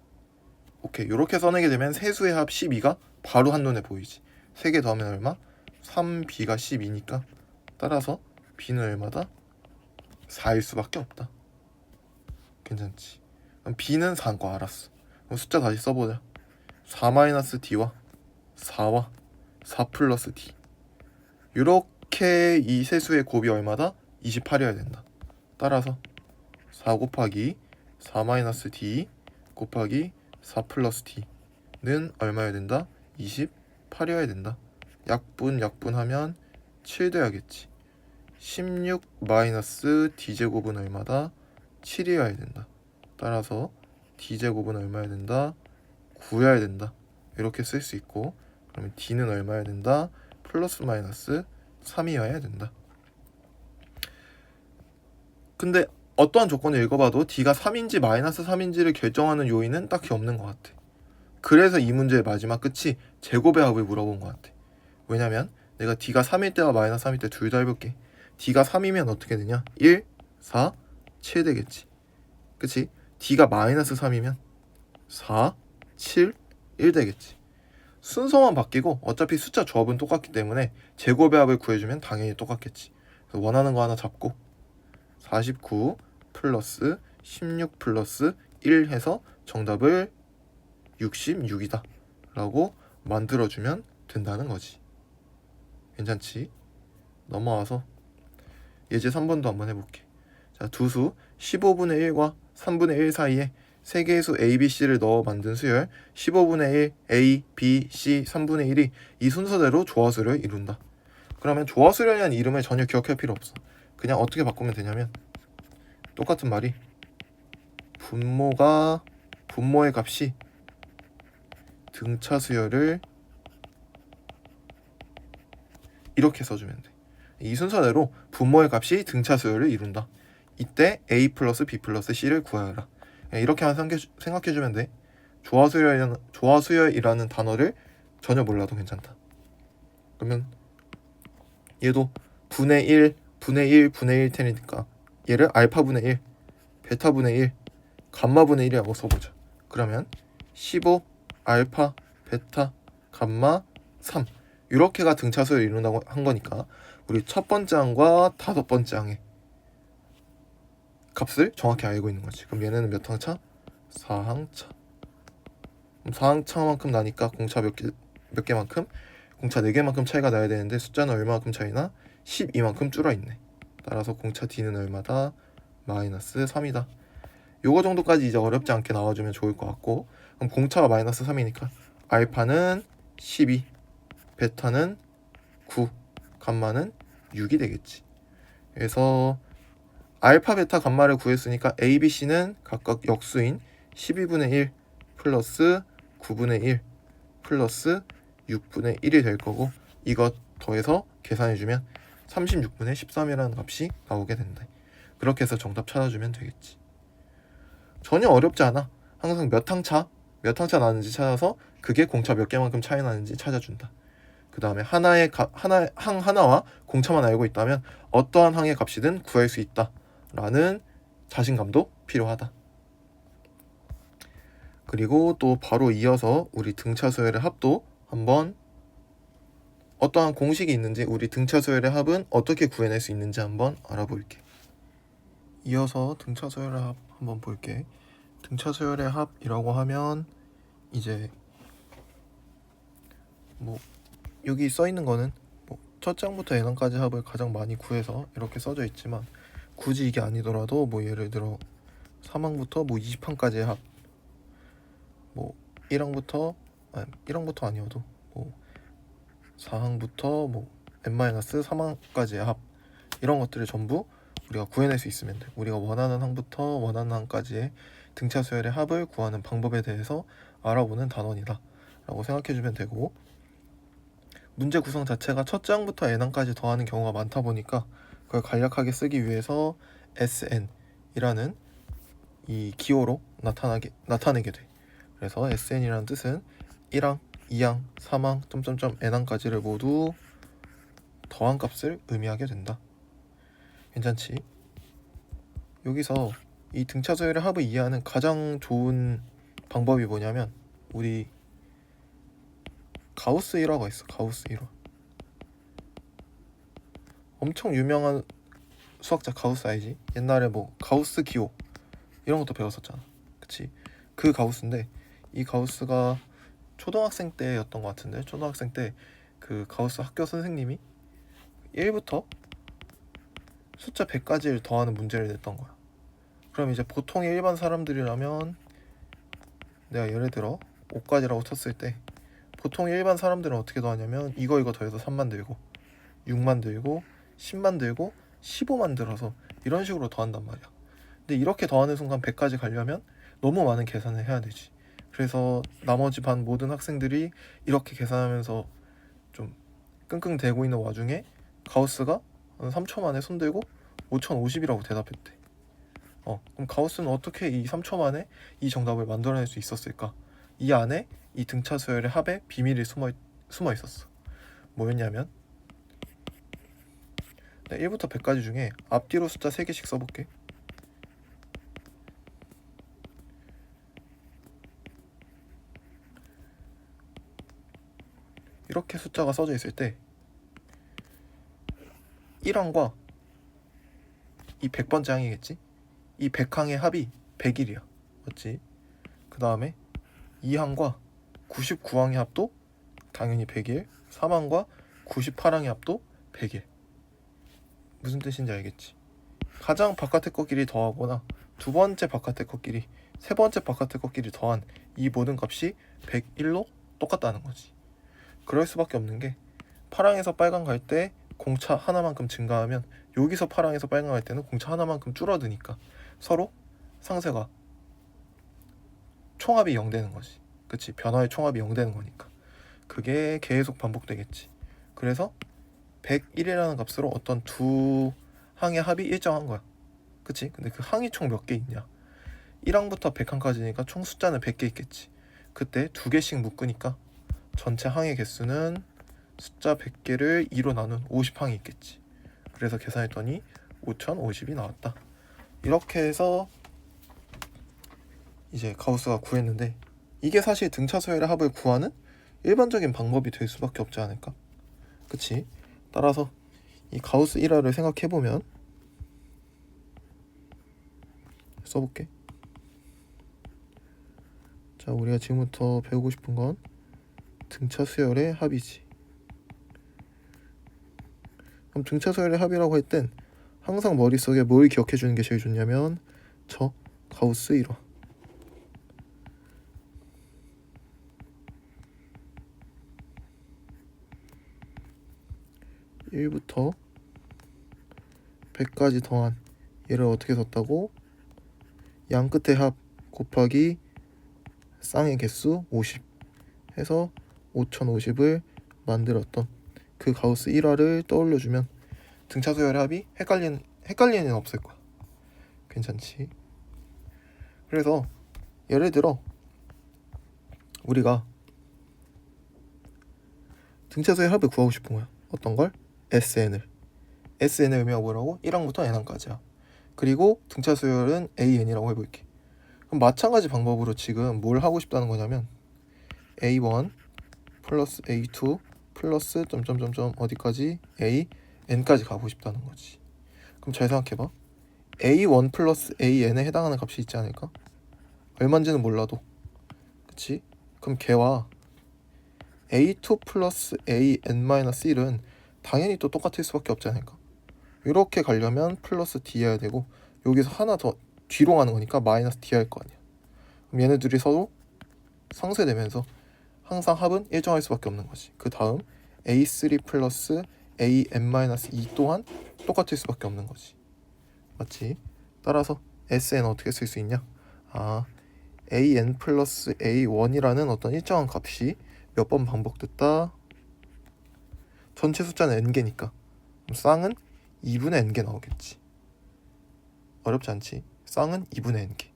오케이, 이렇게 써내게 되면 세수의 합 12가 바로 한눈에 보이지. 3개 더하면 얼마? 3B가 12니까 따라서 B는 얼마다? 4일 수밖에 없다. 괜찮지? 그럼 B는 4인 거 알았어. 그럼 숫자 다시 써보자. 4-D와 4와 4 플러스 D. 이렇게 이 세수의 곱이 얼마다? 28이어야 된다. 따라서 4 곱하기 4-D 곱하기 4 플러스 D는 얼마여야 된다? 28이어야 된다. 약분하면 7 돼야겠지. 16 마이너스 D제곱은 얼마다? 7이어야 된다. 따라서 D제곱은 얼마여야 된다? 9여야 된다. 이렇게 쓸 수 있고, 그러면 D는 얼마여야 된다? 플러스 마이너스 3이어야 된다. 근데 어떠한 조건을 읽어봐도 D가 3인지 마이너스 3인지를 결정하는 요인은 딱히 없는 것 같아. 그래서 이 문제의 마지막 끝이 제곱의 합을 물어본 것 같아. 왜냐면 내가 D가 3일 때와 마이너스 3일 때 둘 다 해볼게. D가 3이면 어떻게 되냐? 1, 4, 7 되겠지. 그치? D가 마이너스 3이면 4, 7, 1 되겠지. 순서만 바뀌고 어차피 숫자 조합은 똑같기 때문에 제곱의 합을 구해주면 당연히 똑같겠지. 그래서 원하는 거 하나 잡고 49 플러스 16 플러스 1 해서 정답을 66이다 라고 만들어주면 된다는 거지. 괜찮지? 넘어와서 예제 3번도 한번 해볼게. 자, 두수 15분의 1과 3분의 1 사이에 세 개의 수 A, B, C를 넣어 만든 수열 15분의 1, A, B, C, 3분의 1이 이 순서대로 조화수를 이룬다. 그러면 조화수열이라는 이름을 전혀 기억할 필요 없어. 그냥 어떻게 바꾸면 되냐면 똑같은 말이 분모의 값이 등차 수열을 이렇게 써주면 돼. 이 순서대로 분모의 값이 등차 수열을 이룬다. 이때 A 플러스 B 플러스 C를 구하여라. 이렇게만 생각해주면 돼. 조화수열이라는 단어를 전혀 몰라도 괜찮다. 그러면 얘도 분의 1, 분의 1, 분의 1 테니까 얘를 알파분의 1, 베타분의 1, 감마분의 1이라고 써보자. 그러면 15, 알파, 베타, 감마, 3 이렇게가 등차수를 이룬다고 한 거니까 우리 첫 번째 항과 다섯 번째 항의 값을 정확히 알고 있는 거지. 그럼 얘네는 몇 항차? 4항차. 그럼 4항차만큼 나니까 공차 몇 개만큼? 공차 4개만큼 차이가 나야 되는데 숫자는 얼마만큼 차이나? 12만큼 줄어있네. 따라서 공차 D는 얼마다? 마이너스 3이다. 요거 정도까지 이제 어렵지 않게 나와주면 좋을 것 같고, 그럼 공차가 마이너스 3이니까 알파는 12, 베타는 9, 감마는 6이 되겠지. 그래서 알파, 베타, 감마를 구했으니까 A, B, C는 각각 역수인 12분의 1 플러스 9분의 1 플러스 6분의 1이 될 거고, 이것 더해서 계산해주면 36분의 13이라는 값이 나오게 된다. 그렇게 해서 정답 찾아주면 되겠지. 전혀 어렵지 않아. 항상 몇 항차 나는지 찾아서 그게 공차 몇 개만큼 차이 나는지 찾아준다. 그 다음에 항 하나와 공차만 알고 있다면 어떠한 항의 값이든 구할 수 있다 라는 자신감도 필요하다. 그리고 또 바로 이어서 우리 등차 수열의 합도 한번 어떠한 공식이 있는지, 우리 등차 수열의 합은 어떻게 구해낼 수 있는지 한번 알아볼게. 이어서 등차 수열의 합 한번 볼게. 등차 수열의 합이라고 하면 이제 뭐 여기 써 있는 거는 뭐 첫 장부터 n항까지 합을 가장 많이 구해서 이렇게 써져 있지만, 굳이 이게 아니더라도 뭐 예를 들어 3항부터 뭐 20항까지의 합, 뭐 1항부터 아니어도 뭐 4항부터 뭐 n-3항까지의 합, 이런 것들을 전부 우리가 구해낼 수 있으면 돼. 우리가 원하는 항부터 원하는 항까지의 등차 수열의 합을 구하는 방법에 대해서 알아보는 단원이다 라고 생각해주면 되고, 문제 구성 자체가 첫째 항부터 n항까지 더하는 경우가 많다 보니까 그걸 간략하게 쓰기 위해서 SN이라는 이 기호로 나타내게 돼. 그래서 SN이라는 뜻은 1항, 2항, 3항, n항까지를 모두 더한 값을 의미하게 된다. 괜찮지? 여기서 이 등차 수열의 합을 이해하는 가장 좋은 방법이 뭐냐면, 우리 가우스 1화가 있어. 가우스 1화. 엄청 유명한 수학자 가우스 알지? 옛날에 뭐 가우스 기호 이런 것도 배웠었잖아. 그치? 그 가우스인데, 이 가우스가 초등학생 때였던 것 같은데, 초등학생 때 그 가우스 학교 선생님이 1부터 숫자 100까지를 더하는 문제를 냈던 거야. 그럼 이제 보통의 일반 사람들이라면, 내가 예를 들어 5까지라고 쳤을 때 보통 일반 사람들은 어떻게 더하냐면 이거 더해서 3 만들고 6 만들고 10 만들고 15 만들어서 이런 식으로 더한단 말이야. 근데 이렇게 더하는 순간 100까지 가려면 너무 많은 계산을 해야 되지. 그래서 나머지 반 모든 학생들이 이렇게 계산하면서 좀 끙끙대고 있는 와중에 가우스가 3초 만에 손들고 5050이라고 대답했대. 그럼 가우스는 어떻게 이 3초 만에 이 정답을 만들어낼 수 있었을까? 이 안에 이 등차 수열의 합에 비밀이 숨어 있었어. 뭐였냐면, 1부터 100까지 중에 앞뒤로 숫자 3개씩 써볼게. 이렇게 숫자가 써져 있을 때 1항과 이 100번째 항이겠지? 이 100항의 합이 100일이야. 맞지? 그 다음에 2항과 99항의 합도 당연히 100일, 3항과 98항의 합도 100일. 무슨 뜻인지 알겠지? 가장 바깥의 것끼리 더하거나 두 번째 바깥의 것끼리, 세 번째 바깥의 것끼리 더한 이 모든 값이 101로 똑같다는 거지. 그럴 수밖에 없는 게, 파랑에서 빨강 갈 때 공차 하나만큼 증가하면 여기서 파랑에서 빨강 갈 때는 공차 하나만큼 줄어드니까 서로 상쇄가, 총합이 0 되는 거지. 그치? 변화의 총합이 0 되는 거니까 그게 계속 반복되겠지. 그래서 101이라는 값으로 어떤 두 항의 합이 일정한 거야. 그치? 근데 그 항이 총 몇 개 있냐? 1항부터 100항까지니까 총 숫자는 100개 있겠지. 그때 2개씩 묶으니까 전체 항의 개수는 숫자 100개를 2로 나눈 50항이 있겠지. 그래서 계산했더니 5050이 나왔다. 이렇게 해서 이제 가우스가 구했는데, 이게 사실 등차 수열의 합을 구하는 일반적인 방법이 될 수밖에 없지 않을까? 그치? 따라서 이 가우스 1화를 생각해보면, 써볼게. 자, 우리가 지금부터 배우고 싶은 건 등차 수열의 합이지. 그럼 등차 수열의 합이라고 할 땐 항상 머릿속에 뭘 기억해주는 게 제일 좋냐면 저 가우스 1화. 1부터 100까지 더한 얘를 어떻게 썼다고? 양 끝의 합 곱하기 쌍의 개수 50 해서 5050을 만들었던 그 가우스 1화를 떠올려주면 등차 수열의 합이 헷갈리는 애는 없을 거야. 괜찮지? 그래서 예를 들어 우리가 등차 수열 합을 구하고 싶은 거야. 어떤 걸? SN을 의미가 뭐라고? 1항부터 n항까지야. 그리고 등차 수열은 AN이라고 해볼게. 그럼 마찬가지 방법으로 지금 뭘 하고 싶다는 거냐면 A1 플러스 A2 플러스 점점점점 어디까지? AN까지 가고 싶다는 거지. 그럼 잘 생각해봐. A1 플러스 AN에 해당하는 값이 있지 않을까? 얼마인지는 몰라도. 그치? 그럼 걔와 A2 플러스 AN-1은 당연히 또 똑같을 수밖에 없지 않을까? 이렇게 가려면 플러스 D 해야 되고 여기서 하나 더 뒤로 가는 거니까 마이너스 D 할 거 아니야. 그럼 얘네 둘이 서로 상쇄되면서 항상 합은 일정할 수밖에 없는 거지. 그 다음 A3 플러스 AN-2 또한 똑같을 수밖에 없는 거지. 맞지? 따라서 SN 어떻게 쓸 수 있냐? AN 플러스 A1이라는 어떤 일정한 값이 몇 번 반복됐다? 전체 숫자는 n개니까 그럼 쌍은 2분의 n개 나오겠지. 어렵지 않지? 쌍은 2분의 n개.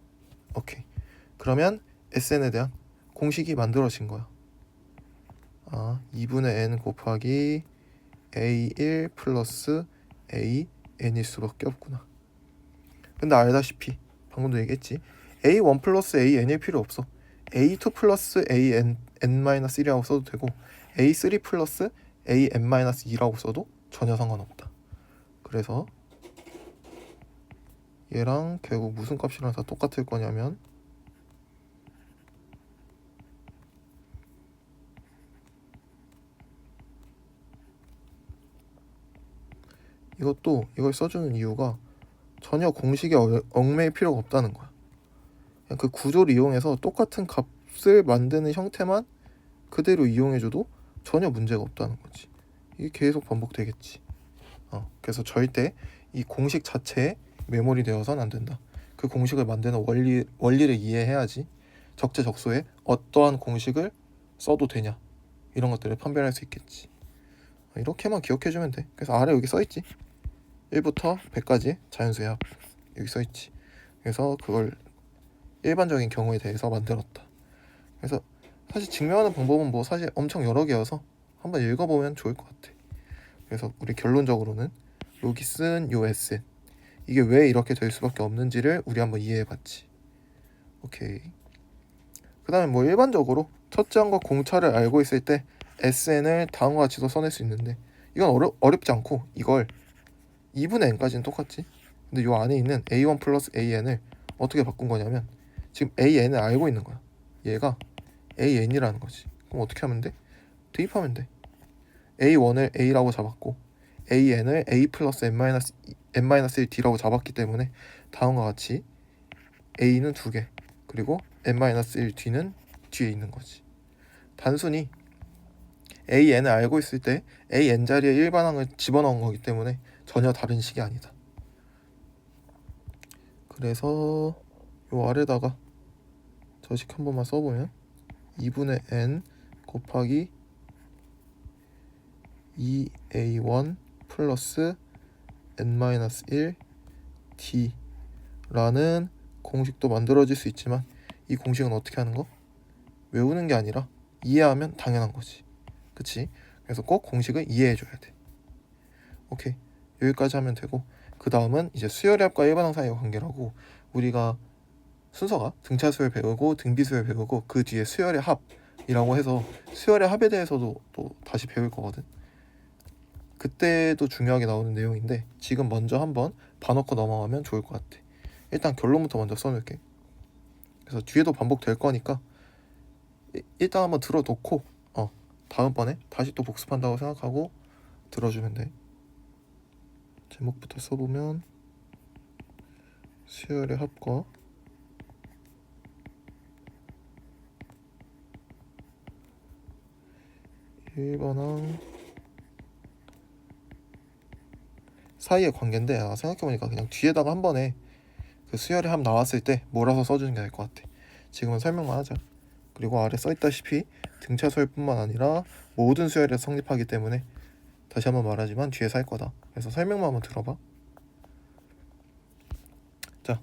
오케이. 그러면 SN에 대한 공식이 만들어진 거야. 2분의 n 곱하기 A1 플러스 AN일 수밖에 없구나. 근데 알다시피 방금도 얘기했지. A1 플러스 AN일 필요 없어. A2 플러스 AN-1이라고 써도 되고 A3 플러스 AN-2라고 써도 전혀 상관없다. 그래서 얘랑 결국 무슨 값이랑 다 똑같을 거냐면 이걸 써주는 이유가 전혀 공식에 얽매일 필요가 없다는 거야. 그냥 그 구조를 이용해서 똑같은 값을 만드는 형태만 그대로 이용해줘도 전혀 문제가 없다는 거지. 이게 계속 반복되겠지. 그래서 절대 이 공식 자체에 메모리 되어서는 안 된다. 그 공식을 만드는 원리를 이해해야지 적재적소에 어떠한 공식을 써도 되냐 이런 것들을 판별할 수 있겠지. 이렇게만 기억해주면 돼. 그래서 아래 여기 써있지. 1부터 100까지 자연수의 합 여기 써있지. 그래서 그걸 일반적인 경우에 대해서 만들었다. 그래서 사실 증명하는 방법은 뭐 사실 엄청 여러 개여서 한번 읽어보면 좋을 것 같아. 그래서 우리 결론적으로는 여기 쓴 요 SN 이게 왜 이렇게 될 수밖에 없는지를 우리 한번 이해해봤지. 오케이. 그 다음에 뭐 일반적으로 첫째 항과 공차를 알고 있을 때 SN을 다음과 같이도 써낼 수 있는데 이건 어렵지 않고 이걸 2분의 n까지는 똑같지. 근데 요 안에 있는 A1 플러스 AN을 어떻게 바꾼 거냐면 지금 AN을 알고 있는 거야. 얘가 AN이라는 거지. 그럼 어떻게 하면 돼? 대입하면 돼. A1을 A라고 잡았고 AN을 A 플러스 N-1D라고 잡았기 때문에 다음과 같이 A는 2개 그리고 N-1D는 뒤에 있는 거지. 단순히 AN을 알고 있을 때 AN 자리에 일반항을 집어넣은 거기 때문에 전혀 다른 식이 아니다. 그래서 요 아래다가 저식 한 번만 써보면 2분의 n 곱하기 2a1 플러스 n-1 d라는 공식도 만들어질 수 있지만 이 공식은 어떻게 하는 거? 외우는 게 아니라 이해하면 당연한 거지. 그치? 그래서 꼭 공식을 이해해줘야 돼. 오케이. 여기까지 하면 되고 그 다음은 이제 수열의 합과 일반항 사이의 관계라고 우리가 순서가 등차 수열 배우고 등비 수열 배우고 그 뒤에 수열의 합이라고 해서 수열의 합에 대해서도 또 다시 배울 거거든. 그때도 중요하게 나오는 내용인데 지금 먼저 한번 봐놓고 넘어가면 좋을 것 같아. 일단 결론부터 먼저 써놓을게. 그래서 뒤에도 반복될 거니까 일단 한번 들어놓고 다음번에 다시 또 복습한다고 생각하고 들어주면 돼. 제목부터 써보면 수열의 합과 일반항 사이의 관계인데 생각해보니까 그냥 뒤에다가 한 번에 그 수열의 합 나왔을 때 몰아서 써주는 게 나을 것 같아. 지금은 설명만 하자. 그리고 아래 써있다시피 등차 수열뿐만 아니라 모든 수열에서 성립하기 때문에 다시 한번 말하지만 뒤에서 할 거다. 그래서 설명만 한번 들어봐. 자,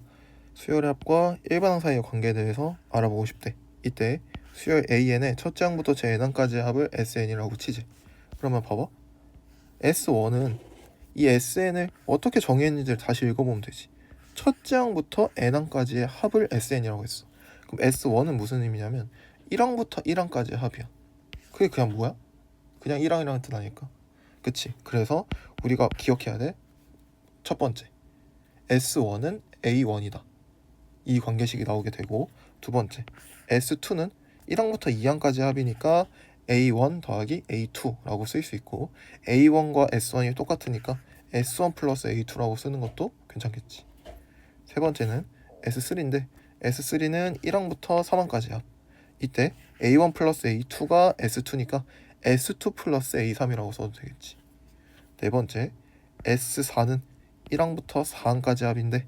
수열의 합과 일반항 사이의 관계에 대해서 알아보고 싶대. 이때 수열 AN의 첫째 항부터 제 n항까지의 합을 SN이라고 치지. 그러면 봐봐. S1은 이 SN을 어떻게 정의했는지를 다시 읽어보면 되지. 첫째 항부터 n항까지의 합을 SN이라고 했어. 그럼 S1은 무슨 의미냐면 1항부터 1항까지의 합이야. 그게 그냥 뭐야? 그냥 1항이라는 뜻 아닐까? 그치? 그래서 우리가 기억해야 돼. 첫 번째, S1은 A1이다. 이 관계식이 나오게 되고, 두 번째, S2는 1항부터 2항까지 합이니까 A1 더하기 A2라고 쓸 수 있고, A1과 S1이 똑같으니까 S1 플러스 A2라고 쓰는 것도 괜찮겠지. 세 번째는 S3인데 S3는 1항부터 3항까지 합. 이때 A1 플러스 A2가 S2니까 S2 플러스 A3이라고 써도 되겠지. 네 번째, S4는 1항부터 4항까지 합인데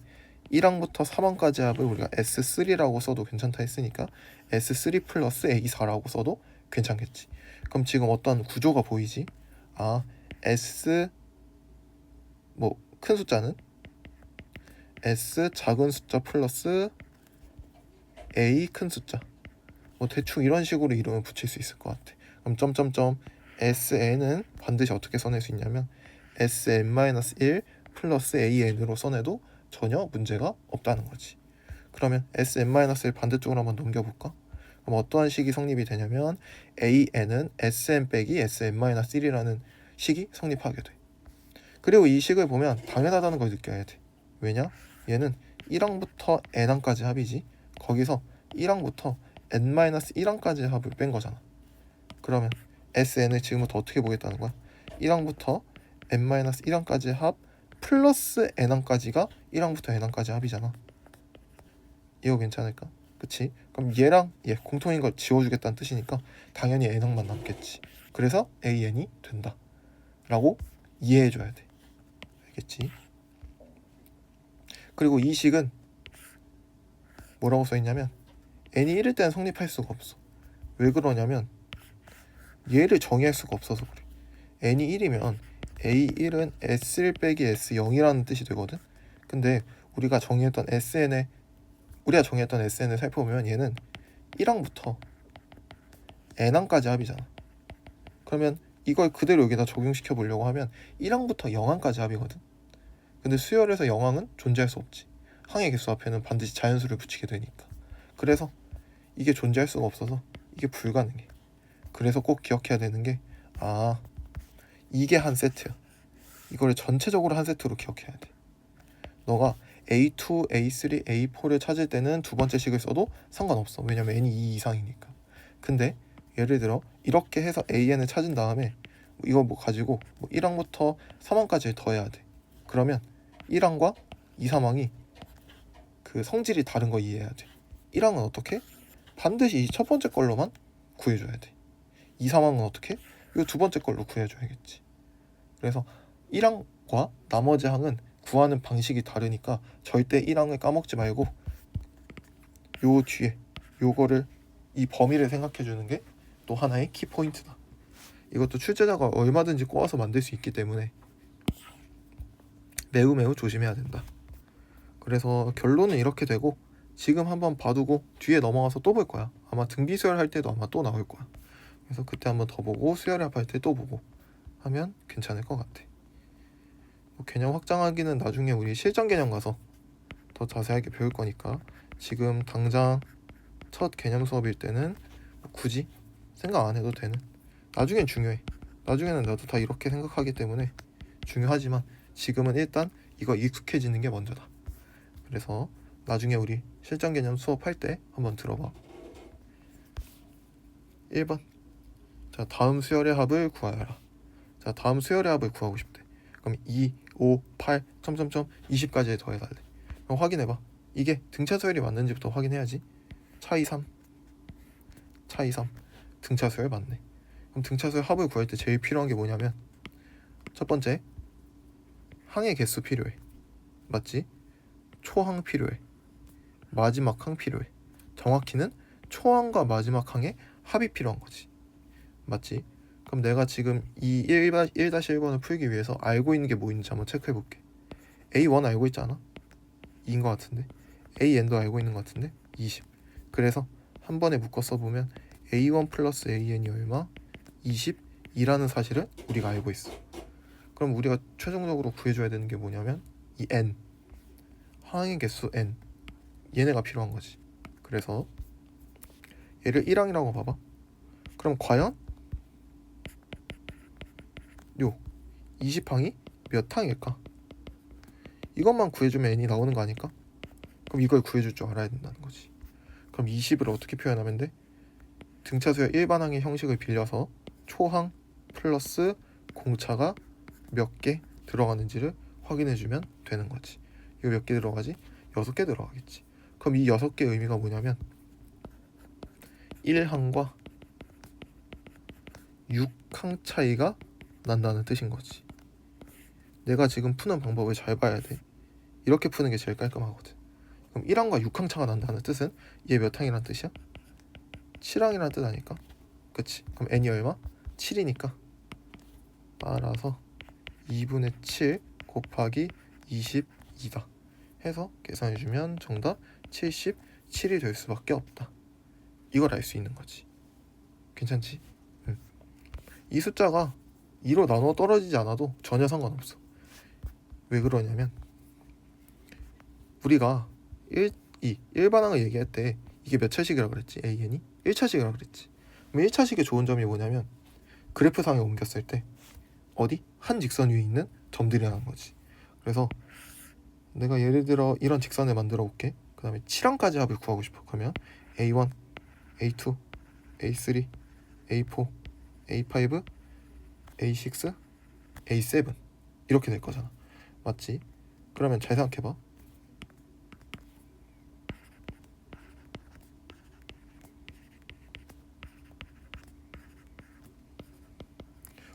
1항부터 3항까지 합을 우리가 S3라고 써도 괜찮다 했으니까 S3 플러스 A4라고 써도 괜찮겠지. 그럼 지금 어떤 구조가 보이지? 아, S 큰 숫자는 S 작은 숫자 플러스 A 큰 숫자. 대충 이런 식으로 이름을 붙일 수 있을 것 같아. 그럼 점점점 SN은 반드시 어떻게 써낼 수 있냐면 SN-1 플러스 AN으로 써내도 전혀 문제가 없다는 거지. 그러면 SN-1 반대쪽으로 한번 넘겨볼까? 그럼 어떠한 식이 성립이 되냐면 AN은 SN 빼기 SN-1이라는 식이 성립하게 돼. 그리고 이 식을 보면 당연하다는 걸 느껴야 돼. 왜냐? 얘는 1항부터 n항까지 합이지. 거기서 1항부터 n-1항까지 합을 뺀 거잖아. 그러면 SN을 지금부터 어떻게 보겠다는 거야? 1항부터 n-1항까지 합 플러스 n항까지가 1항부터 n항까지 합이잖아. 이거 괜찮을까? 그치? 그럼 얘랑 얘 공통인 걸 지워주겠다는 뜻이니까 당연히 n항만 남겠지. 그래서 AN이 된다 라고 이해해줘야 돼. 알겠지? 그리고 이 식은 뭐라고 써있냐면 n이 1일 때는 성립할 수가 없어. 왜 그러냐면 얘를 정의할 수가 없어서 그래. n이 1이면 A1은 S1 빼기 S0이라는 뜻이 되거든. 근데 우리가 정의했던 SN을 살펴보면 얘는 1항부터 n항까지 합이잖아. 그러면 이걸 그대로 여기다 적용시켜 보려고 하면 1항부터 0항까지 합이거든. 근데 수열에서 0항은 존재할 수 없지. 항의 개수 앞에는 반드시 자연수를 붙이게 되니까. 그래서 이게 존재할 수가 없어서 이게 불가능해. 그래서 꼭 기억해야 되는 게 이게 한 세트야. 이거를 전체적으로 한 세트로 기억해야 돼. 너가 A2, A3, A4를 찾을 때는 두 번째 식을 써도 상관없어. 왜냐면 n이 2 이상이니까. 근데 예를 들어 이렇게 해서 AN을 찾은 다음에 이거 가지고 1항부터 3항까지 더해야 돼. 그러면 1항과 2, 3항이 그 성질이 다른 거 이해해야 돼. 1항은 어떻게? 반드시 이 첫 번째 걸로만 구해줘야 돼. 2, 3항은 어떻게? 이 두 번째 걸로 구해줘야겠지. 그래서 1항과 나머지 항은 구하는 방식이 다르니까 절대 1항을 까먹지 말고 요 뒤에 요거를 이 범위를 생각해 주는 게 또 하나의 키포인트다. 이것도 출제자가 얼마든지 꼬아서 만들 수 있기 때문에 매우 매우 조심해야 된다. 그래서 결론은 이렇게 되고 지금 한번 봐두고 뒤에 넘어가서 또 볼 거야. 아마 등비수열 할 때도 아마 또 나올 거야. 그래서 그때 한번 더 보고 수열의 합할 때 또 보고 하면 괜찮을 것 같아. 개념 확장하기는 나중에 우리 실전 개념 가서 더 자세하게 배울 거니까 지금 당장 첫 개념 수업일 때는 굳이 생각 안 해도 되는. 나중엔 중요해. 나중에는 나도 다 이렇게 생각하기 때문에 중요하지만 지금은 일단 이거 익숙해지는 게 먼저다. 그래서 나중에 우리 실전 개념 수업할 때 한번 들어봐. 1번. 자, 다음 수열의 합을 구하여라. 자, 다음 수열의 합을 구하고 싶대. 그럼 2, 5, 8, 20까지 더해달래. 그럼 확인해봐. 이게 등차 수열이 맞는지부터 확인해야지. 차이 3. 등차 수열 맞네. 그럼 등차 수열 합을 구할 때 제일 필요한 게 뭐냐면 첫 번째, 항의 개수 필요해. 맞지? 초항 필요해. 마지막 항 필요해. 정확히는 초항과 마지막 항의 합이 필요한 거지. 맞지? 그럼 내가 지금 이 1-1번을 풀기 위해서 알고 있는 게 뭐 있는지 한번 체크해 볼게. A1 알고 있잖아. 2인 것 같은데. AN도 알고 있는 것 같은데. 20. 그래서 한 번에 묶어 써보면 A1 플러스 AN이 얼마? 22라는 사실을 우리가 알고 있어. 그럼 우리가 최종적으로 구해줘야 되는 게 뭐냐면 이 N, 항의 개수 N, 얘네가 필요한 거지. 그래서 얘를 1항이라고 봐봐. 그럼 과연 요 20항이 몇 항일까? 이것만 구해주면 N이 나오는 거 아닐까? 그럼 이걸 구해줄 줄 알아야 된다는 거지. 그럼 20을 어떻게 표현하면 돼? 등차수의 일반항의 형식을 빌려서 초항 플러스 공차가 몇 개 들어가는지를 확인해주면 되는 거지. 이거 몇 개 들어가지? 6개 들어가겠지. 그럼 이 6개의 의미가 뭐냐면 1항과 6항 차이가 난다는 뜻인 거지. 내가 지금 푸는 방법을 잘 봐야 돼. 이렇게 푸는 게 제일 깔끔하거든. 그럼 1항과 6항 차가 난다는 뜻은 얘 몇 항이란 뜻이야? 7항이라는 뜻 아닐까? 그치? 그럼 n이 얼마? 7이니까 따라서 2분의 7 곱하기 22다 해서 계산해주면 정답 77이 될 수밖에 없다. 이걸 알 수 있는 거지. 괜찮지? 이 숫자가 2로 나눠 떨어지지 않아도 전혀 상관없어. 왜 그러냐면 우리가 1반항을 얘기할 때 이게 몇 차식이라 그랬지? AN이? 1차식이라 그랬지. 그럼 1차식의 좋은 점이 뭐냐면 그래프상에 옮겼을 때 어디? 한 직선 위에 있는 점들이라는 거지. 그래서 내가 예를 들어 이런 직선을 만들어 볼게. 그 다음에 7항까지 합을 구하고 싶어. 그러면 A1, A2, A3, A4, A5, A6, A7 이렇게 될 거잖아. 맞지? 그러면 잘 생각해봐.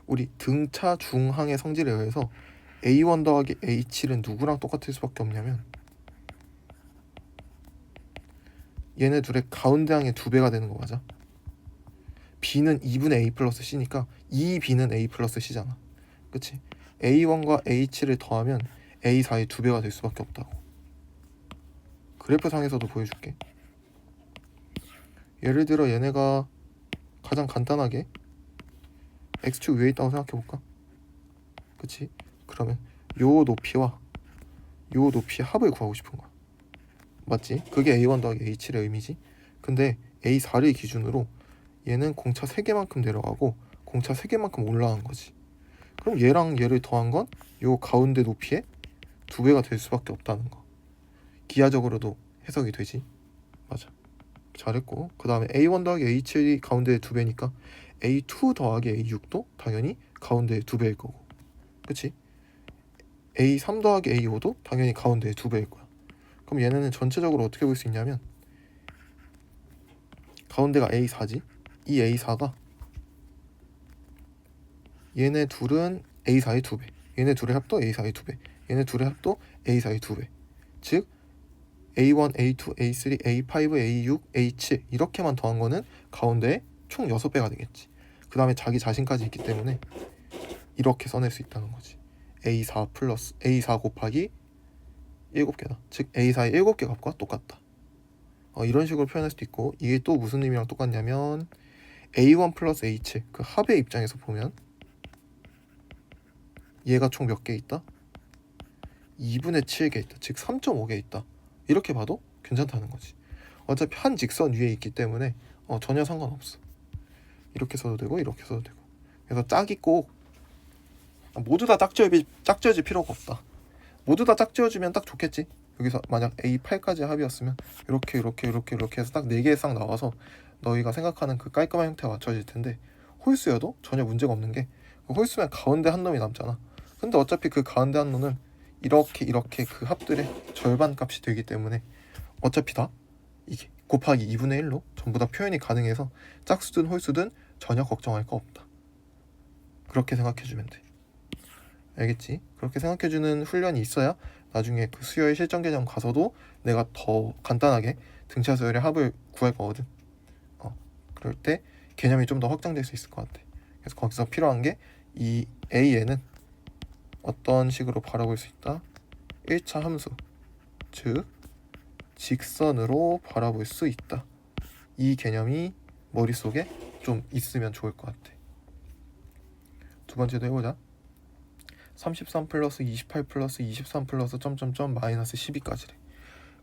우리 등차 중항의 성질에 의해서 A1 더하기 A7은 누구랑 똑같을 수밖에 없냐면 얘네 둘의 가운데 항의 2배가 되는 거 맞아? B는 2분의 A 플러스 C니까 2B는 A 플러스 C잖아. 그치? A1과 A7을 더하면 A4의 2배가 될 수밖에 없다고. 그래프상에서도 보여줄게. 예를 들어 얘네가 가장 간단하게 X축 위에 있다고 생각해볼까? 그치? 그러면 요 높이와 요 높이의 합을 구하고 싶은 거야. 맞지? 그게 A1 더하기 A7의 의미지. 근데 A4를 기준으로 얘는 공차 3개만큼 내려가고 공차 3개만큼 올라간 거지. 그럼 얘랑 얘를 더한 건 요 가운데 높이의 2배가 될 수밖에 없다는 거. 기하적으로도 해석이 되지. 맞아. 잘했고, 그 다음에 A1 더하기 A7이 가운데의 2배니까 A2 더하기 A6도 당연히 가운데의 2배일 거고. 그치? A3 더하기 A5도 당연히 가운데의 2배일 거야. 그럼 얘네는 전체적으로 어떻게 볼 수 있냐면 가운데가 A4지. 이 A4가 얘네 둘은 A4의 2배, 얘네 둘의 합도 A4의 2배, 얘네 둘의 합도 A4의 2배. 즉 A1, A2, A3, A5, A6, A7 이렇게만 더한 거는 가운데에 총 6배가 되겠지. 그 다음에 자기 자신까지 있기 때문에 이렇게 써낼 수 있다는 거지. A4 플러스 A4 곱하기 7개다. 즉 A4의 7개 값과 똑같다. 이런 식으로 표현할 수도 있고, 이게 또 무슨 의미랑 똑같냐면 A1 플러스 A7 그 합의 입장에서 보면 얘가 총 몇 개 있다? 2분의 7개 있다. 즉 3.5개 있다. 이렇게 봐도 괜찮다는 거지. 어차피 한 직선 위에 있기 때문에 전혀 상관없어. 이렇게 써도 되고 이렇게 써도 되고. 그래서 짝이 꼭 모두 다 짝지어질 필요가 없다. 모두 다 짝지어주면 딱 좋겠지. 여기서 만약 A8까지 합이었으면 이렇게 해서 딱 4개 싹 나와서 너희가 생각하는 그 깔끔한 형태가 맞춰질 텐데, 홀수여도 전혀 문제가 없는 게 홀수면 가운데 한 놈이 남잖아. 근데 어차피 그 가운데 한 놈은 이렇게 그 합들의 절반 값이 되기 때문에 어차피 다 이게 곱하기 2분의 1로 전부 다 표현이 가능해서 짝수든 홀수든 전혀 걱정할 거 없다. 그렇게 생각해주면 돼. 알겠지? 그렇게 생각해주는 훈련이 있어야 나중에 그 수열 실전 개념 가서도 내가 더 간단하게 등차 수열의 합을 구할 거거든. 그럴 때 개념이 좀 더 확장될 수 있을 것 같아. 그래서 거기서 필요한 게 이 AN은 어떤 식으로 바라볼 수 있다? 1차 함수, 즉 직선으로 바라볼 수 있다. 이 개념이 머릿속에 좀 있으면 좋을 것 같아. 두 번째도 해보자. 33 플러스 28 플러스 23 플러스 점점점 마이너스 12까지래.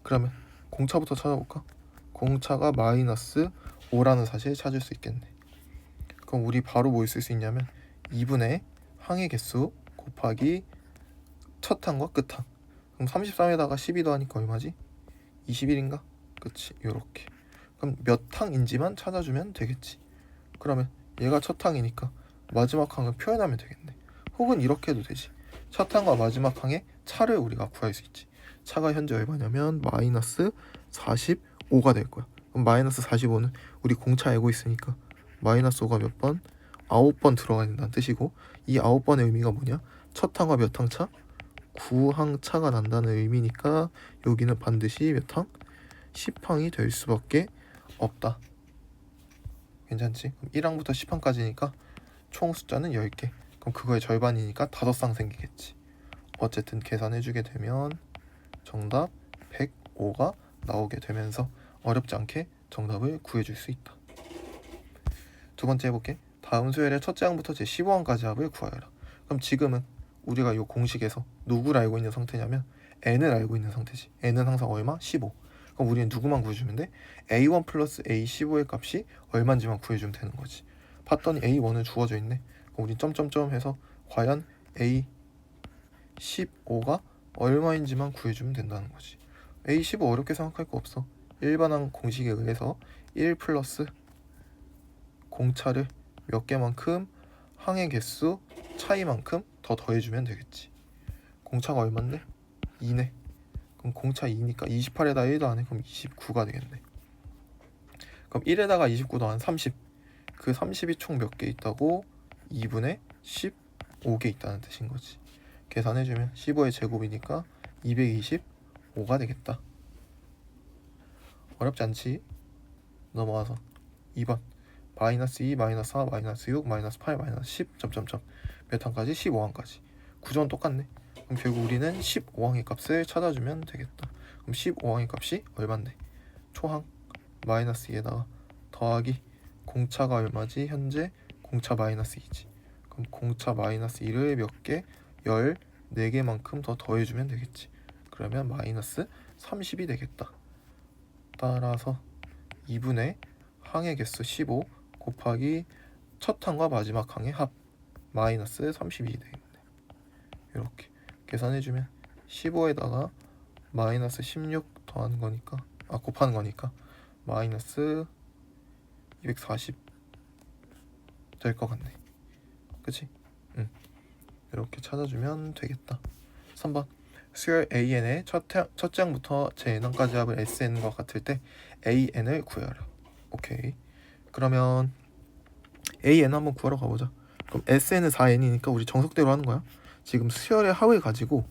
그러면 공차부터 찾아볼까? 공차가 마이너스 5라는 사실을 찾을 수 있겠네. 그럼 우리 바로 뭐 쓸 수 있냐면 2분의 항의 개수 곱하기 첫 항과 끝 항. 그럼 33에다가 12 더하니까 얼마지? 21인가? 그치, 요렇게. 그럼 몇 항인지만 찾아주면 되겠지. 그러면 얘가 첫 항이니까 마지막 항을 표현하면 되겠네. 혹은 이렇게 해도 되지. 첫 항과 마지막 항의 차를 우리가 구할 수 있지. 차가 현재 얼마냐면 마이너스 45가 될 거야. 그럼 마이너스 45는 우리 공차 알고 있으니까 마이너스 5가 몇 번? 9번 들어가야 된다는 뜻이고, 이 9번의 의미가 뭐냐? 첫 항과 몇 항 차? 9항 차가 난다는 의미니까 여기는 반드시 몇 항? 10항이 될 수밖에 없다. 괜찮지? 그럼 1항부터 10항까지니까 총 숫자는 10개. 그럼 그거의 절반이니까 5쌍 생기겠지. 어쨌든 계산해주게 되면 정답 105가 나오게 되면서 어렵지 않게 정답을 구해줄 수 있다. 두 번째 해볼게. 다음 수열의 첫째 항부터 제 15항까지 합을 구하여라. 그럼 지금은 우리가 이 공식에서 누구를 알고 있는 상태냐면 n을 알고 있는 상태지. n은 항상 얼마? 15. 그럼 우리는 누구만 구해주면 돼? a1 플러스 a15의 값이 얼마인지만 구해주면 되는 거지. 봤더니 a1은 주어져 있네. 그럼 우리 점점점 해서 과연 a15가 얼마인지만 구해주면 된다는 거지. a15 어렵게 생각할 거 없어. 일반항 공식에 의해서 1 플러스 공차를 몇 개만큼 항의 개수 차이만큼 더 더해주면 되겠지. 공차가 얼만데? 2네. 그럼 공차 2니까 28에다 1도 안해. 그럼 29가 되겠네. 그럼 1에다가 29 더한 30. 그 30이 총 몇 개 있다고? 2분의 15개 있다는 뜻인 거지. 계산해주면 15의 제곱이니까 225가 되겠다. 어렵지 않지? 넘어가서 2번 마이너스 2, 마이너스 4, 마이너스 6, 마이너스 8, 마이너스 10 점점점 몇 항까지? 15항까지. 구조는 똑같네. 그럼 결국 우리는 15항의 값을 찾아주면 되겠다. 그럼 15항의 값이 얼만데? 초항 마이너스 2에다가 더하기 공차가 얼마지? 현재 공차 마이너스 2지. 그럼 공차 마이너스 2를 몇 개? 14개만큼 더 더해주면 되겠지. 그러면 마이너스 30이 되겠다. 따라서 2분의 항의 개수 15 곱하기 첫 항과 마지막 항의 합 마이너스 32이 되겠네. 이렇게 계산해주면 15에다가 마이너스 16 더하는 거니까 곱하는 거니까 마이너스 240 될 것 같네. 그치? 이렇게 찾아주면 되겠다. 3번 수열 AN의 첫째 항부터 제 n항까지 합을 SN과 같을 때 AN을 구해라. 오케이. 그러면 AN 한번 구하러 가보자. 그럼 SN은 4N이니까 우리 정석대로 하는 거야. 지금 수열의 합을 가지고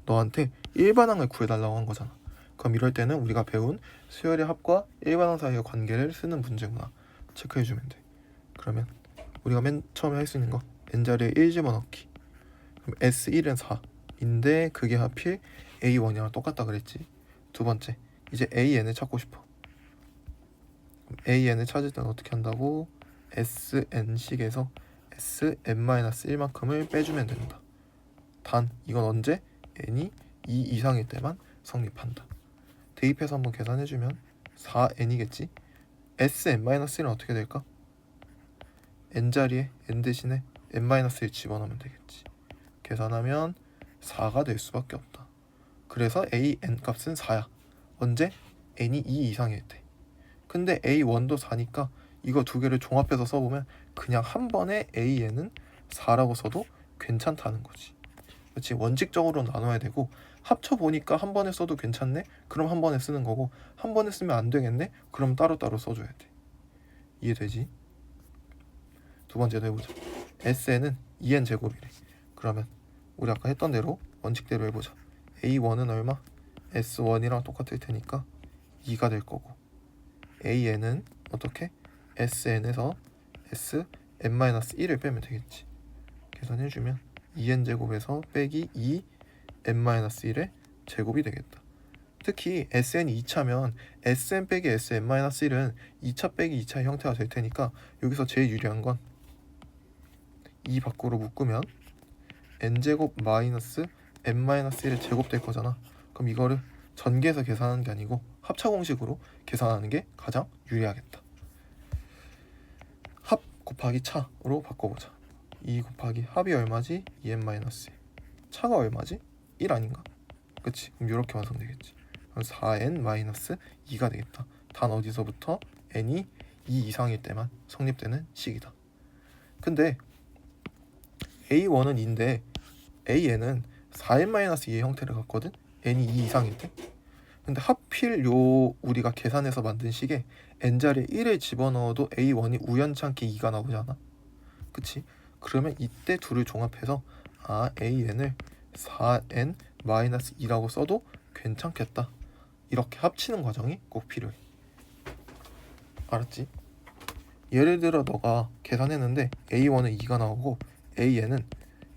너한테 일반항을 구해달라고 한 거잖아. 그럼 이럴 때는 우리가 배운 수열의 합과 일반항 사이의 관계를 쓰는 문제구나. 체크해주면 돼. 그러면 우리가 맨 처음에 할 수 있는 거 n자리에 1 집어넣기. 그럼 S1은 4인데 그게 하필 A1이랑 똑같다 그랬지. 두 번째 이제 AN을 찾고 싶어. AN을 찾을 때는 어떻게 한다고? SN식에서 SN-1만큼을 빼주면 된다. 단 이건 언제? n이 2 이상일 때만 성립한다. 대입해서 한번 계산해주면 4n이겠지? SN-1은 어떻게 될까? n자리에 n 대신에 n-1 집어넣으면 되겠지. 계산하면 4가 될 수밖에 없다. 그래서 AN 값은 4야. 언제? n이 2 이상일 때. 근데 A1도 4니까 이거 두 개를 종합해서 써보면 그냥 한 번에 AN은 4라고 써도 괜찮다는 거지. 그렇지? 원칙적으로 나눠야 되고 합쳐보니까 한 번에 써도 괜찮네? 그럼 한 번에 쓰는 거고 한 번에 쓰면 안 되겠네? 그럼 따로따로 써줘야 돼. 이해되지? 두 번째도 해보자. SN은 2n 제곱이래. 그러면 우리 아까 했던 대로 원칙대로 해보자. A1은 얼마? S1이랑 똑같을 테니까 2가 될 거고 AN은 어떻게? SN에서 n-1을 빼면 되겠지. 계산해주면 2n제곱에서 빼기 2n-1의 제곱이 되겠다. 특히 SN이 2차면 SN 빼기 SN-1은 2차 빼기 2차의 형태가 될 테니까 여기서 제일 유리한 건 2 밖으로 묶으면 n제곱 마이너스 n-1의 제곱 될 거잖아. 그럼 이거를 전개해서 계산하는 게 아니고 합차 공식으로 계산하는 게 가장 유리하겠다. 합 곱하기 차로 바꿔보자. 2 곱하기 합이 얼마지? 2n-1. 차가 얼마지? 1 아닌가? 그치? 그럼 이렇게 완성되겠지. 그럼 4n-2가 되겠다. 단 어디서부터? n이 2 이상일 때만 성립되는 식이다. 근데 a1은 2인데 an은 4n-2의 형태를 갖거든? n이 2 이상일 때. 근데 하필 우리가 계산해서 만든 식에 n자리에 1을 집어넣어도 a1이 우연찮게 2가 나오잖아. 그치? 그러면 이때 둘을 종합해서 an을 4n-2라고 써도 괜찮겠다. 이렇게 합치는 과정이 꼭 필요해. 알았지? 예를 들어 너가 계산했는데 a1은 2가 나오고 an은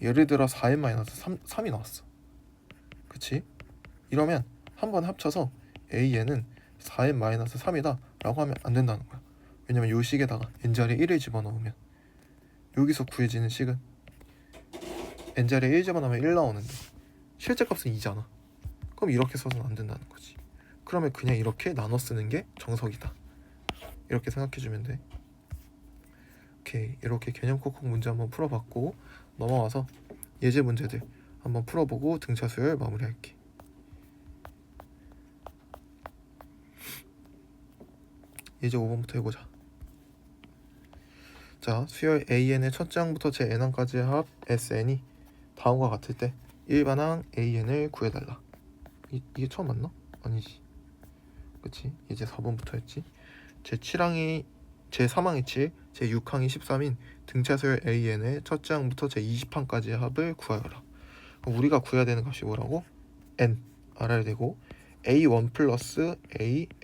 예를 들어 4n-3이 나왔어. 그치? 이러면 한번 합쳐서 an은 4n-3이다 라고 하면 안 된다는 거야. 왜냐면 요 식에다가 n자리에 1을 집어넣으면 여기서 구해지는 식은 n자리에 1 집어넣으면 1 나오는데 실제 값은 2잖아. 그럼 이렇게 써서는 안 된다는 거지. 그러면 그냥 이렇게 나눠 쓰는 게 정석이다. 이렇게 생각해주면 돼. 오케이, 이렇게 개념 콕콕 문제 한번 풀어봤고 넘어와서 예제 문제들 한번 풀어보고 등차 수열 마무리할게. 예제 5번부터 해보자. 자, 수열 AN의 첫째 항부터 제 n항까지의 합 SN이 다음과 같을 때 일반항 AN을 구해달라. 이게 처음 맞나? 아니지. 그치? 이제 4번부터 했지. 제 7항이 제 3항이 7, 제 6항이 13인 등차 수열 AN의 첫째 항부터 제 20항까지의 합을 구하여라. 우리가 구해야 되는 값이 뭐라고? n 알아야 되고 a1 플러스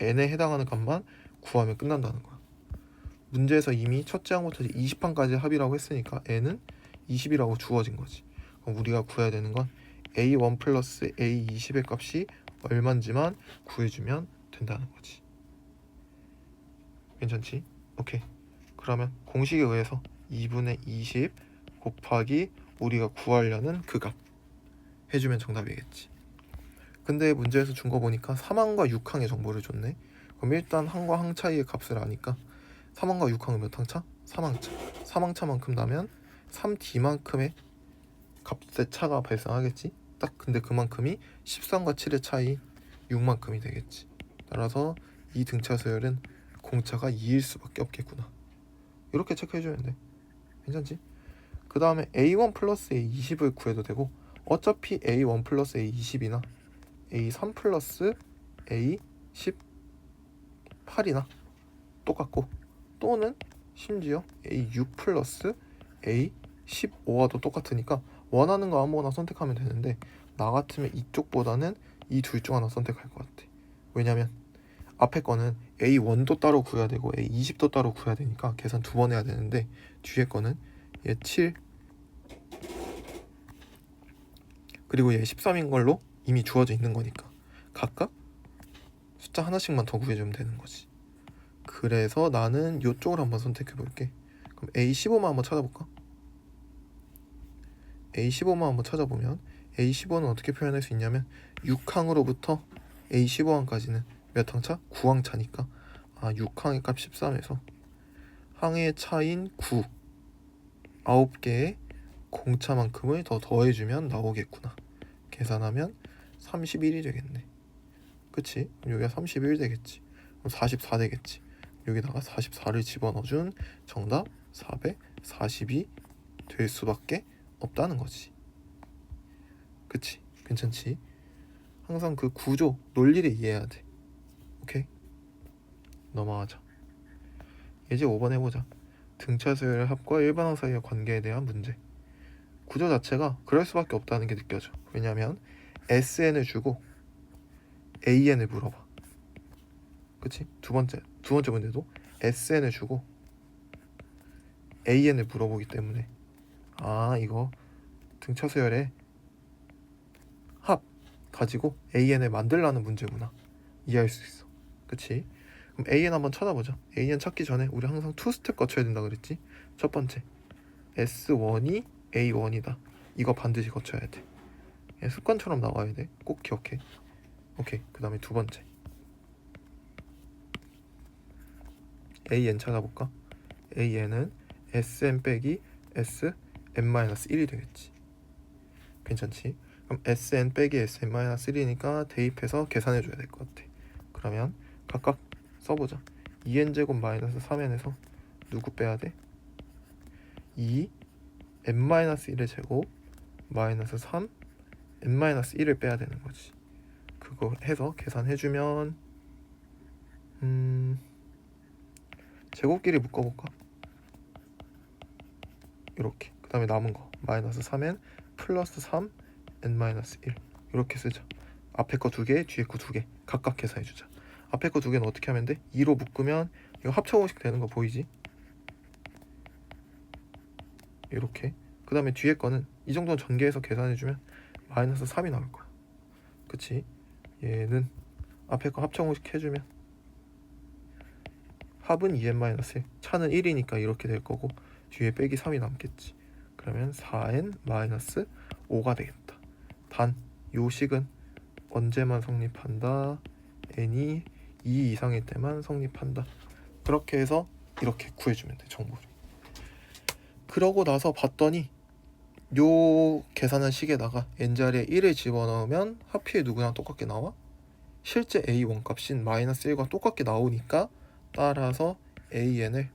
an에 해당하는 값만 구하면 끝난다는 거야. 문제에서 이미 첫째 항부터 20항까지 합이라고 했으니까 n은 20이라고 주어진 거지. 그럼 우리가 구해야 되는 건 a1 플러스 a20의 값이 얼만지만 구해주면 된다는 거지. 괜찮지? 오케이. 그러면 공식에 의해서 2분의 20 곱하기 우리가 구하려는 그 값 해주면 정답이겠지. 근데 문제에서 준 거 보니까 3항과 6항의 정보를 줬네. 그럼 일단 항과 항 차이의 값을 아니까 3항과 6항은 몇 항차? 3항차. 3항차만큼 나면 3d만큼의 값의 차가 발생하겠지. 딱 근데 그만큼이 13과 7의 차이 6만큼이 되겠지. 따라서 이 등차 수열은 공차가 2일 수밖에 없겠구나. 이렇게 체크해주면 돼. 괜찮지? 그 다음에 a1 플러스 a20을 구해도 되고 어차피 a1 플러스 a20이나 a3 플러스 a18이나 똑같고 또는 심지어 a6 플러스 a15와도 똑같으니까 원하는 거 아무거나 선택하면 되는데 나 같으면 이쪽보다는 이 둘 중 하나 선택할 것 같아. 왜냐면 앞에 거는 a1도 따로 구해야 되고 a20도 따로 구해야 되니까 계산 2번 해야 되는데 뒤에 거는 얘 7 그리고 얘 13인 걸로 이미 주어져 있는 거니까 각각 숫자 하나씩만 더 구해주면 되는 거지. 그래서 나는 이쪽을 한번 선택해 볼게. 그럼 A15만 한번 찾아볼까? A15만 한번 찾아보면 A15는 어떻게 표현할 수 있냐면 6항으로부터 A15항까지는 몇 항차? 9항차니까 6항의 값 13에서 항의 차인 9 9개의 공차만큼을 더 더해주면 나오겠구나. 계산하면 31이 되겠네. 그치? 그럼 여기가 31 되겠지. 그럼 44 되겠지. 여기다가 44를 집어넣어준 정답 442 될 수밖에 없다는 거지. 그치? 괜찮지? 항상 그 구조, 논리를 이해해야 돼. 오케이? 넘어가자. 예제 5번 해보자. 등차 수열 합과 일반항 사이의 관계에 대한 문제. 구조 자체가 그럴 수밖에 없다는 게 느껴져. 왜냐면 SN을 주고 AN을 물어봐. 그치? 두 번째 문제도 SN을 주고 AN을 물어보기 때문에 이거 등차 수열의 합 가지고 AN을 만들라는 문제구나 이해할 수 있어. 그치? 그럼 AN 한번 찾아보자. AN 찾기 전에 우리 항상 2스텝 거쳐야 된다 그랬지? 첫 번째 S1이 A1이다. 이거 반드시 거쳐야 돼. 습관처럼 나와야 돼. 꼭 기억해. 오케이. 그 다음에 두 번째 AN 찾아볼까? AN은 SN 빼기 SN-1이 되겠지. 괜찮지? 그럼 SN 빼기 SN-1이니까 대입해서 계산해줘야 될 것 같아. 그러면 각각 써보자. 2n제곱 마이너스 3n에서 누구 빼야 돼? 2 n-1의 제곱 마이너스 3 n-1을 빼야 되는 거지. 그거 해서 계산해주면 제곱끼리 묶어볼까? 이렇게. 그 다음에 남은 거 마이너스 3n 플러스 3 n-1 이렇게 쓰자. 앞에 거 2개 뒤에 거 2개 각각 계산해주자. 앞에 거 2개는 어떻게 하면 돼? 2로 묶으면 이거 합쳐공식 되는 거 보이지? 이렇게. 그 다음에 뒤에 거는 이 정도는 전개해서 계산해주면 마이너스 3이 나올 거야. 그치? 얘는 앞에 거 합쳐공식 해주면 합은 2n-1 차는 1이니까 이렇게 될 거고 뒤에 빼기 3이 남겠지. 그러면 4n-5가 되겠다. 단 요식은 언제만 성립한다? n이 2 이상일 때만 성립한다. 그렇게 해서 이렇게 구해주면 돼, 정보를. 그러고 나서 봤더니 요 계산한 식에다가 n자리에 1을 집어넣으면 하필 누구랑 똑같게 나와? 실제 a1 값인 마이너스 1과 똑같게 나오니까 따라서 an을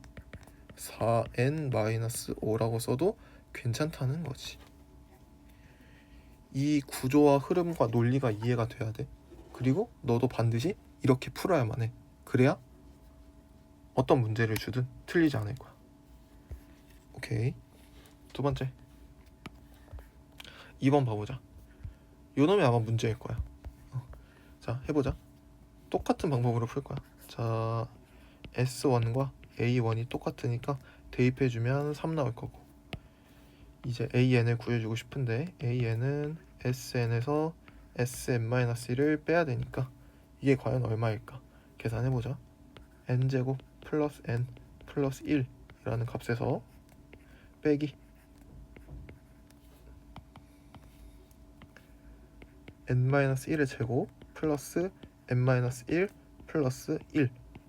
4n-5라고 써도 괜찮다는 거지. 이 구조와 흐름과 논리가 이해가 돼야 돼. 그리고 너도 반드시 이렇게 풀어야만 해. 그래야 어떤 문제를 주든 틀리지 않을 거야. 오케이. 두 번째 2번 봐보자. 요 놈이 아마 문제일 거야. 자, 해보자. 똑같은 방법으로 풀 거야. 자, S1과 A1이 똑같으니까 대입해주면 3 나올 거고, 이제 AN을 구해주고 싶은데 AN은 SN에서 SN-1을 빼야 되니까 이게 과연 얼마일까? 계산해보자. n제곱 플러스 n 플러스 1이라는 값에서 빼기 n-1의 제곱 플러스 n-1 플러스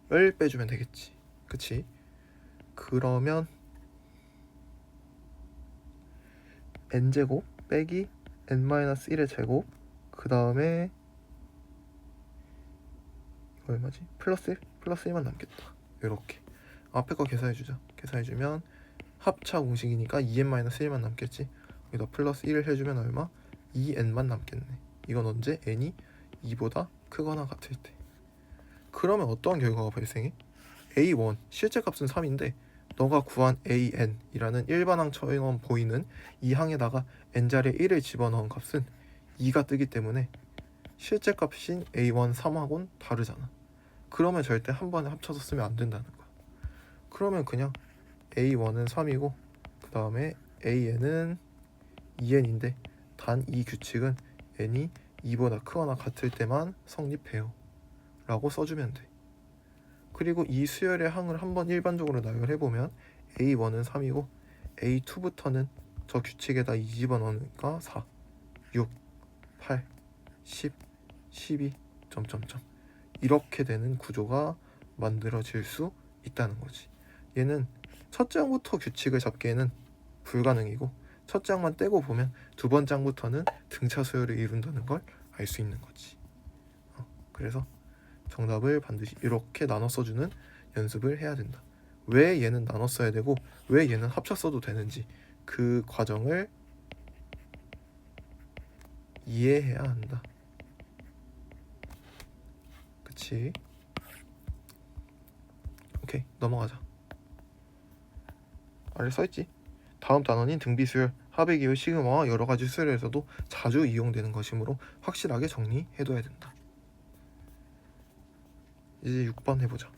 1을 빼주면 되겠지. 그치? 그러면 n제곱 빼기 n-1의 제곱 그 다음에 이거 얼마지? 플러스 1? 플러스 1만 남겠다. 이렇게 앞에 거 계산해주자. 계산해주면 합차 공식이니까 2n-1만 남겠지. 여기다 플러스 1을 해주면 얼마? 2n만 남겠네. 이건 언제? n이 2보다 크거나 같을 때. 그러면 어떠한 결과가 발생해? a1 실제 값은 3인데 너가 구한 an이라는 일반항처럼 보이는 이 항에다가 n자리에 1을 집어넣은 값은 2가 뜨기 때문에 실제 값인 a1 3하고는 다르잖아. 그러면 절대 한 번에 합쳐서 쓰면 안 된다는 거야. 그러면 그냥 a1은 3이고 그 다음에 an은 2n인데 단 이 규칙은 n이 2보다 크거나 같을 때만 성립해요 라고 써주면 돼. 그리고 이 수열의 항을 한번 일반적으로 나열해보면 a1은 3이고 a2부터는 저 규칙에다 2 집어넣으니까 4, 6, 8, 10, 12... 점점점 이렇게 되는 구조가 만들어질 수 있다는 거지. 얘는 첫째 항부터 규칙을 잡기에는 불가능이고 첫째 항만 떼고 보면 두 번째 항부터는 등차 수열을 이룬다는 걸 알 수 있는 거지. 그래서 정답을 반드시 이렇게 나눠 써주는 연습을 해야 된다. 왜 얘는 나눠 써야 되고 왜 얘는 합쳐 써도 되는지 그 과정을 이해해야 한다. 그치? 오케이, 넘어가자. 아래 써있지? 다음 단원인 등비수열, 합의기호, 시그마와 여러가지 수열에서도 자주 이용되는 것이므로 확실하게 정리해둬야 된다. 이제 6번 해보자.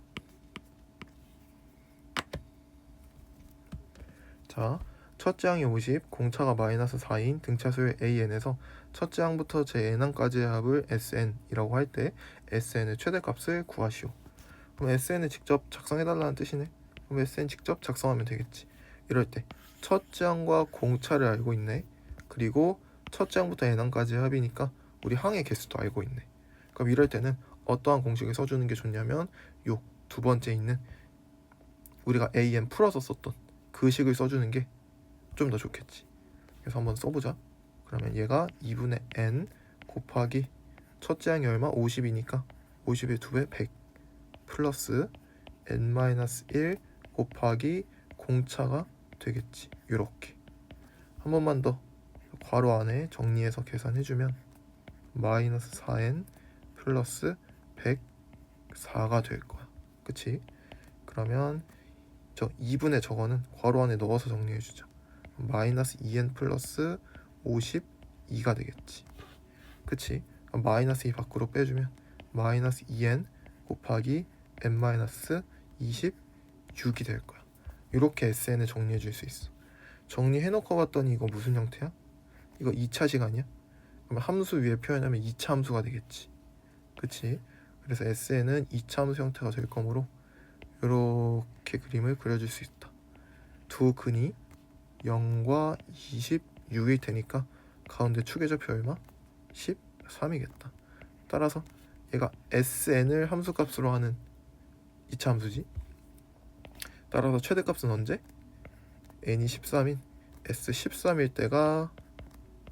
자, 첫째 항이 50, 공차가 마이너스 4인 등차 수열 AN에서 첫째 항부터 제 n항까지의 합을 SN이라고 할 때 SN의 최대값을 구하시오. 그럼 SN을 직접 작성해달라는 뜻이네. 그럼 SN 직접 작성하면 되겠지. 이럴 때 첫째 항과 공차를 알고 있네. 그리고 첫째 항부터 n항까지의 합이니까 우리 항의 개수도 알고 있네. 그럼 이럴 때는 어떠한 공식을 써주는 게 좋냐면 요 두 번째 있는 우리가 AN 풀어서 썼던 그 식을 써주는 게 좀 더 좋겠지. 그래서 한번 써보자. 그러면 얘가 2분의 n 곱하기 첫째 항이 얼마? 50이니까 50의 2배 100 플러스 n-1 곱하기 공차가 되겠지. 요렇게 한 번만 더 괄호 안에 정리해서 계산해주면 마이너스 4n 플러스 104가 될 거야. 그치? 그러면 저 2분의 저거는 괄호 안에 넣어서 정리해주자. 마이너스 2n 플러스 52가 되겠지. 그치? 마이너스 2 밖으로 빼주면 마이너스 2n 곱하기 n-26이 될 거야. 이렇게 SN을 정리해 줄 수 있어. 정리해놓고 봤더니 이거 무슨 형태야? 이거 2차 시간이야? 그러면 함수 위에 표현하면 2차 함수가 되겠지. 그치? 그래서 SN은 2차 함수 형태가 될 거므로 이렇게 그림을 그려줄 수 있다. 두 근이 0과 26일 테니까 가운데 축의 좌표 얼마? 13이겠다. 따라서 얘가 SN을 함수값으로 하는 2차 함수지. 따라서 최대값은 언제? n이 13인 S13일 때가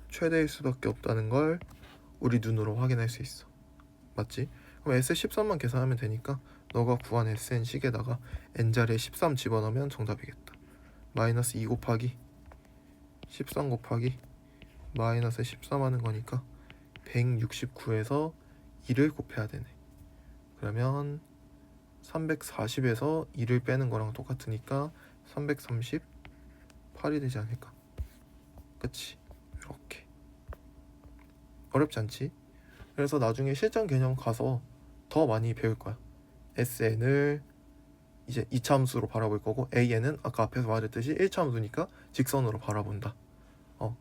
최대일 수밖에 없다는 걸 우리 눈으로 확인할 수 있어. 맞지? 그럼 S13만 계산하면 되니까 너가 구한 SN 식에다가 n자리에 13 집어넣으면 정답이겠다. 마이너스 2 곱하기 13 곱하기 마이너스 13 하는 거니까 169에서 2를 곱해야 되네. 그러면 340에서 2를 빼는 거랑 똑같으니까 338이 되지 않을까? 그치? 이렇게 어렵지 않지? 그래서 나중에 실전 개념 가서 더 많이 배울 거야. SN을 이제 2차 함수로 바라볼 거고 AN은 아까 앞에서 말했듯이 1차 함수니까 직선으로 바라본다.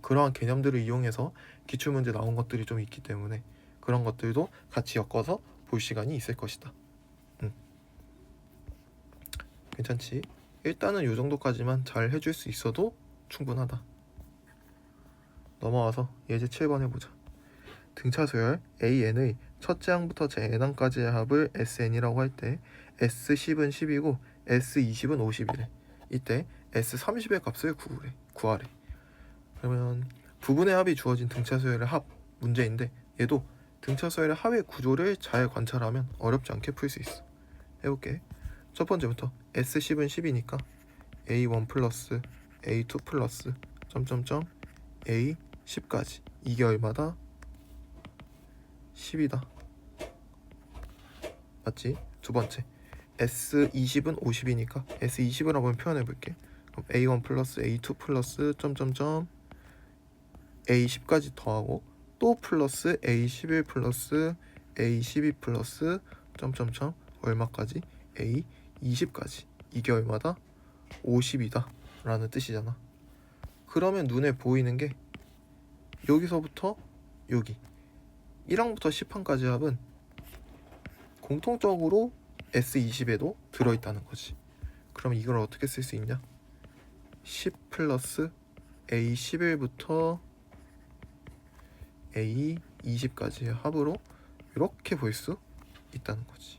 그러한 개념들을 이용해서 기출문제 나온 것들이 좀 있기 때문에 그런 것들도 같이 엮어서 볼 시간이 있을 것이다. 괜찮지? 일단은 이 정도까지만 잘 해줄 수 있어도 충분하다. 넘어와서 예제 7번 해보자. 등차 수열 AN의 첫째 항부터 제 n항까지의 합을 SN이라고 할 때 S10은 10이고 S20은 50이래. 이때 S30의 값을 구하래. 그러면 부분의 합이 주어진 등차 수열의 합 문제인데 얘도 등차 수열의 합의 구조를 잘 관찰하면 어렵지 않게 풀 수 있어. 해볼게. 첫 번째부터 S10은 10이니까 A1 플러스 A2 플러스 점점점 A10까지 이게 얼마다? 10이다. 맞지? 두 번째 S20은 50이니까 S20을 한번 표현해볼게. 그럼 A1 플러스 A2 플러스 점점점 A10까지 더하고 또 플러스 A11 플러스 A12 플러스 점점점 얼마까지? A20까지 이게 얼마다? 50이다 라는 뜻이잖아. 그러면 눈에 보이는 게 여기서부터 여기 1항부터 10항까지 합은 공통적으로 S20에도 들어있다는 거지. 그럼 이걸 어떻게 쓸 수 있냐? 10 플러스 A11부터 A20까지의 합으로 이렇게 볼 수 있다는 거지.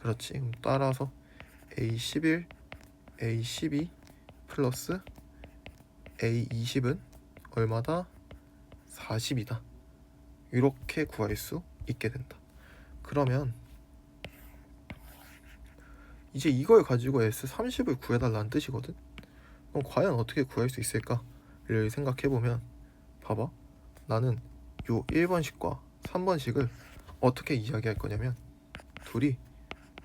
그렇지. 그럼 따라서 A11, A12 플러스 A20은 얼마다? 40이다. 이렇게 구할 수 있게 된다. 그러면 이제 이걸 가지고 S30을 구해달라는 뜻이거든. 그럼 과연 어떻게 구할 수 있을까를 생각해보면 봐봐. 나는 요 1번식과 3번식을 어떻게 이야기할 거냐면 둘이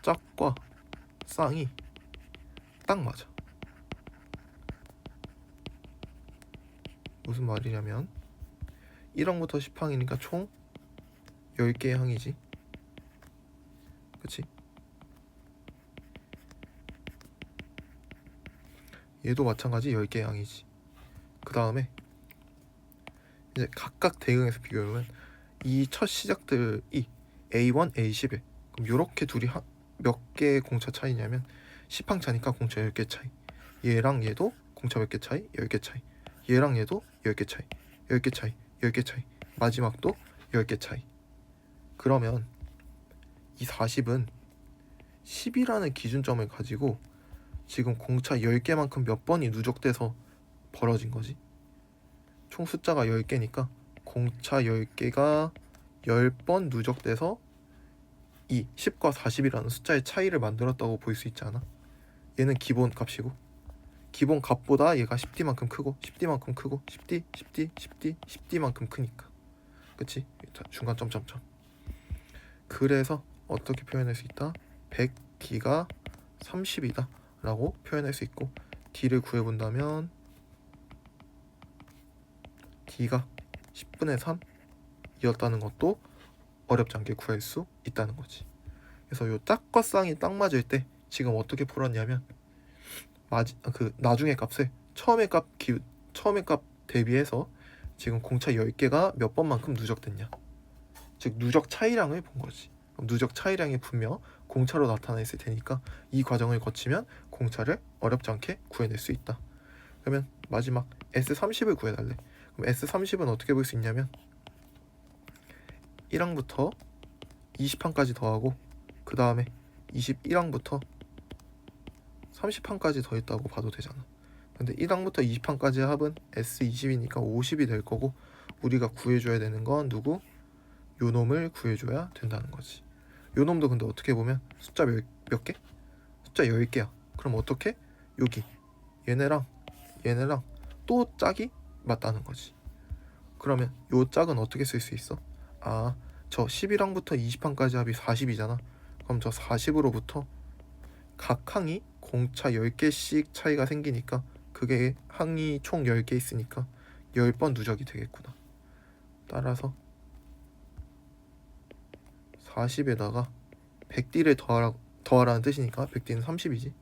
짝과 쌍이 딱 맞아. 무슨 말이냐면 1항부터 10항이니까 총 10개의 항이지. 그치? 얘도 마찬가지 10개 양이지. 그 다음에 이제 각각 대응해서 비교해보면 이 첫 시작들이 A1, A11. 그럼 요렇게 둘이 몇 개의 공차 차이냐면 10항 차니까 공차 10개 차이. 얘랑 얘도 공차 몇 개 차이? 10개 차이. 얘랑 얘도 10개 차이. 10개 차이. 10개 차이. 마지막도 10개 차이. 그러면 이 40은 10이라는 기준점을 가지고 지금 공차 10개만큼 몇 번이 누적돼서 벌어진 거지. 총 숫자가 10개니까 공차 10개가 10번 누적돼서 이 10과 40이라는 숫자의 차이를 만들었다고 볼 수 있지 않아? 얘는 기본 값이고 기본 값보다 얘가 10D만큼 크고 10D만큼 크고 10D, 10D, 10D, 10D만큼 크니까. 그치? 중간 점점점. 그래서 어떻게 표현할 수 있다? 100D가 30이다 라고 표현할 수 있고 D를 구해본다면 D가 10분의 3이었다는 것도 어렵지 않게 구할 수 있다는 거지. 그래서 요 짝과 쌍이 딱 맞을 때 지금 어떻게 풀었냐면 나중의 값을 처음의 값 대비해서 지금 공차 10개가 몇 번만큼 누적됐냐, 즉 누적 차이량을 본 거지. 그럼 누적 차이량이 분명 공차로 나타나 있을 테니까 이 과정을 거치면 공차를 어렵지 않게 구해낼 수 있다. 그러면 마지막 S30을 구해달래. 그럼 S30은 어떻게 볼 수 있냐면 1항부터 20항까지 더하고 그 다음에 21항부터 30항까지 더했다고 봐도 되잖아. 근데 1항부터 20항까지의 합은 S20이니까 50이 될 거고 우리가 구해줘야 되는 건 누구? 요놈을 구해줘야 된다는 거지. 요놈도 근데 어떻게 보면 숫자 몇 개? 숫자 10개야. 그럼 어떻게? 여기 얘네랑 또 짝이 맞다는 거지. 그러면 요 짝은 어떻게 쓸 수 있어? 저 11항부터 20항까지 합이 40이잖아. 그럼 저 40으로부터 각 항이 공차 10개씩 차이가 생기니까 그게 항이 총 10개 있으니까 10번 누적이 되겠구나. 따라서 40에다가 100D를 더하라는 뜻이니까 100D는 30이지.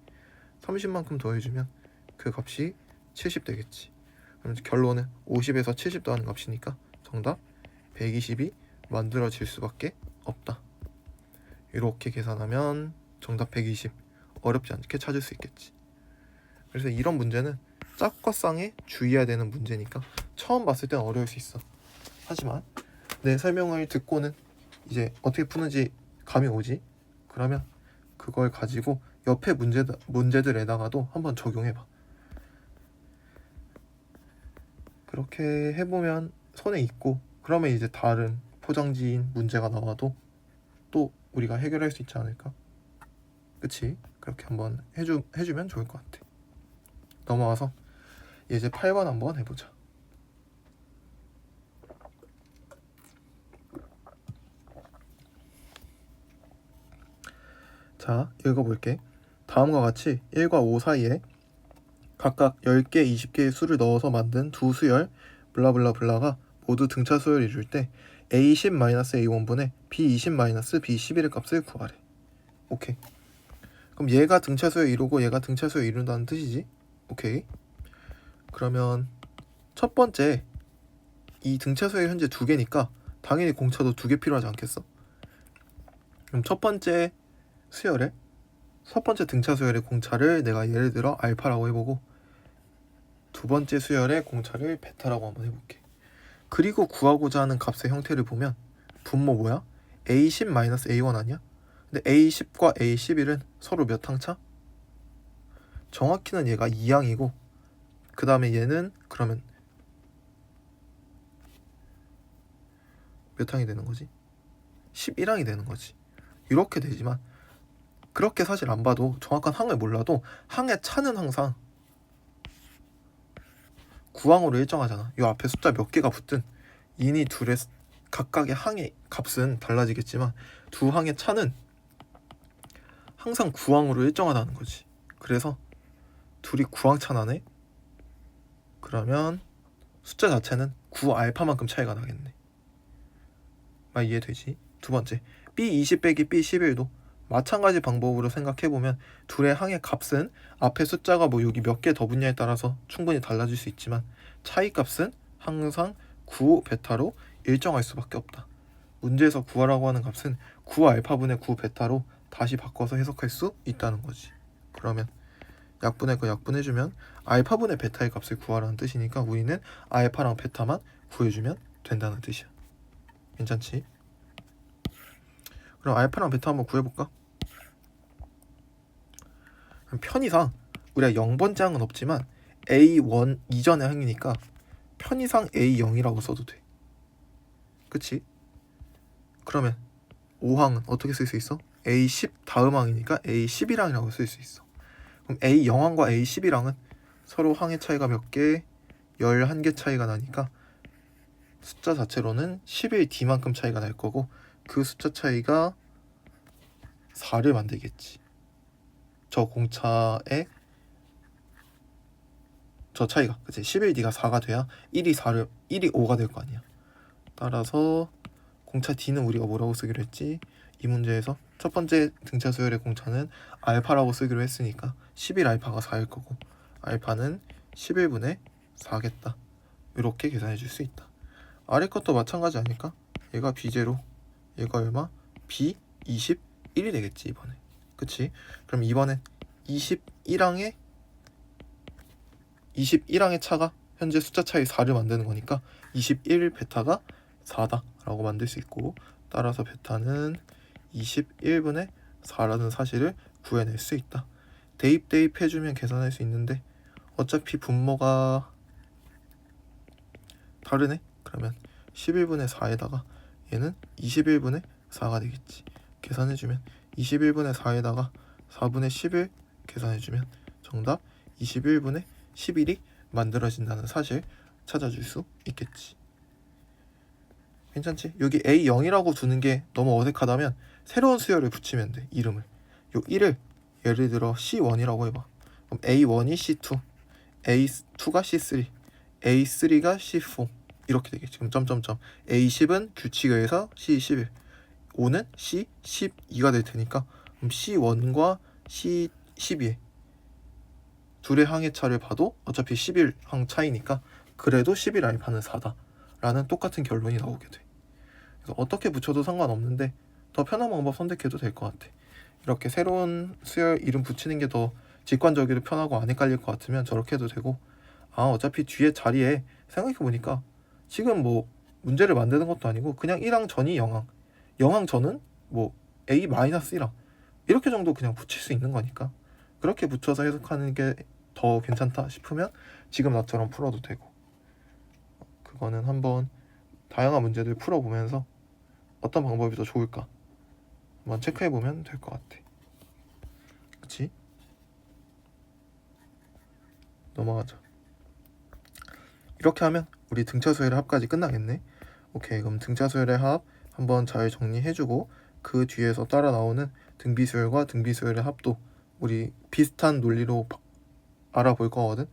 30만큼 더해주면 그 값이 70 되겠지. 그럼 결론은 50에서 70 더하는 값이니까 정답 120이 만들어질 수밖에 없다. 이렇게 계산하면 정답 120 어렵지 않게 찾을 수 있겠지. 그래서 이런 문제는 짝과 쌍에 주의해야 되는 문제니까 처음 봤을 땐 어려울 수 있어. 하지만 내 설명을 듣고는 이제 어떻게 푸는지 감이 오지? 그러면 그걸 가지고 옆에 문제들에다가도 한번 적용해봐. 그렇게 해보면 손에 익고 그러면 이제 다른 포장지인 문제가 나와도 또 우리가 해결할 수 있지 않을까? 그치? 그렇게 한번 해주면 좋을 것 같아. 넘어와서 예제 8번 한번 해보자. 자, 읽어볼게. 다음과 같이 1과 5 사이에 각각 10개, 20개의 수를 넣어서 만든 두 수열 블라블라블라가 모두 등차 수열을 이룰 때 A10-A1분의 B20-B11의 값을 구하래. 오케이. 그럼 얘가 등차 수열 이루고 얘가 등차 수열 이룬다는 뜻이지? 오케이. 그러면 첫 번째 이 등차 수열이 현재 2개니까 당연히 공차도 2개 필요하지 않겠어? 그럼 첫 번째 등차 수열의 공차를 내가 예를 들어 알파라고 해보고 두 번째 수열의 공차를 베타라고 한번 해볼게. 그리고 구하고자 하는 값의 형태를 보면 분모 뭐야? A10-A1 아니야? 근데 A10과 A11은 서로 몇 항 차? 정확히는 얘가 2항이고 그 다음에 얘는 그러면 몇 항이 되는 거지? 11항이 되는 거지. 이렇게 되지만 그렇게 사실 안 봐도 정확한 항을 몰라도 항의 차는 항상 9항으로 일정하잖아. 이 앞에 숫자 몇 개가 붙든 이니 둘의 각각의 항의 값은 달라지겠지만 두 항의 차는 항상 9항으로 일정하다는 거지. 그래서 둘이 9항 차 나네? 그러면 숫자 자체는 9알파만큼 차이가 나겠네. 이해되지? 두 번째 B20 빼기 B11도 마찬가지 방법으로 생각해보면 둘의 항의 값은 앞에 숫자가 뭐 여기 몇 개 더 붙냐에 따라서 충분히 달라질 수 있지만 차이 값은 항상 9베타로 일정할 수밖에 없다. 문제에서 구하라고 하는 값은 9알파분의 9베타로 다시 바꿔서 해석할 수 있다는 거지. 그러면 약분할 거 약분해주면 알파분의 베타의 값을 구하라는 뜻이니까 우리는 알파랑 베타만 구해주면 된다는 뜻이야. 괜찮지? 그럼 알파랑 베타 한번 구해볼까? 편의상 우리가 0번째 항은 없지만 A1 이전의 항이니까 편의상 A0이라고 써도 돼. 그치? 그러면 5항은 어떻게 쓸 수 있어? A10 다음 항이니까 A11항이라고 쓸 수 있어. 그럼 A0항과 A11항은 서로 항의 차이가 몇 개? 11개 차이가 나니까 숫자 자체로는 11D만큼 차이가 날 거고 그 숫자 차이가 4를 만들겠지. 저 공차의 저 차이가 그치 11D가 4가 돼야 1이 5가 될 거 아니야. 따라서 공차 D는 우리가 뭐라고 쓰기로 했지? 이 문제에서 첫 번째 등차 수열의 공차는 알파라고 쓰기로 했으니까 11알파가 4일 거고 알파는 11분의 4겠다. 이렇게 계산해 줄 수 있다. 아래 것도 마찬가지 아닐까? 얘가 B0, 얘가 얼마? B21이 되겠지 이번에. 그치? 그럼 이번엔 21항의 차가 현재 숫자 차이 4를 만드는 거니까 21베타가 4다 라고 만들 수 있고 따라서 베타는 21분의 4라는 사실을 구해낼 수 있다. 대입 해주면 계산할 수 있는데 어차피 분모가 다르네? 그러면 11분의 4에다가 얘는 21분의 4가 되겠지. 계산해주면 21분의 4에다가 4분의 11 계산해주면 정답 21분의 11이 만들어진다는 사실 찾아줄 수 있겠지. 괜찮지? 여기 A0이라고 두는 게 너무 어색하다면 새로운 수열을 붙이면 돼. 이름을 요 1을 예를 들어 C1이라고 해봐. 그럼 A1이 C2, A2가 C3, A3가 C4 이렇게 되겠지. 그럼 점점점 A10은 규칙에 의해서 C11, 5는 C12가 될 테니까 그럼 C1과 C12의 둘의 항의 차를 봐도 어차피 11항 차이니까 그래도 11알파는 4다 라는 똑같은 결론이 나오게 돼. 그래서 어떻게 붙여도 상관없는데 더 편한 방법 선택해도 될 것 같아. 이렇게 새로운 수열 이름 붙이는 게 더 직관적이고 편하고 안 헷갈릴 것 같으면 저렇게 해도 되고 어차피 뒤에 자리에 생각해보니까 지금 뭐 문제를 만드는 것도 아니고 그냥 1항 전이 0항 0항 전은 뭐 A-1항 이렇게 정도 그냥 붙일 수 있는 거니까 그렇게 붙여서 해석하는 게 더 괜찮다 싶으면 지금 나처럼 풀어도 되고 그거는 한번 다양한 문제들 풀어보면서 어떤 방법이 더 좋을까 한번 체크해보면 될 것 같아. 그치? 넘어가자. 이렇게 하면 우리 등차 수열의 합까지 끝나겠네. 오케이, 그럼 등차 수열의 합 한번 잘 정리해주고 그 뒤에서 따라 나오는 등비수열과 등비수열의 합도 우리 비슷한 논리로 알아볼 거거든.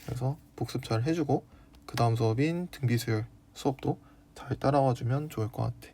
그래서 복습 잘 해주고 그 다음 수업인 등비수열 수업도 잘 따라와 주면 좋을 것 같아.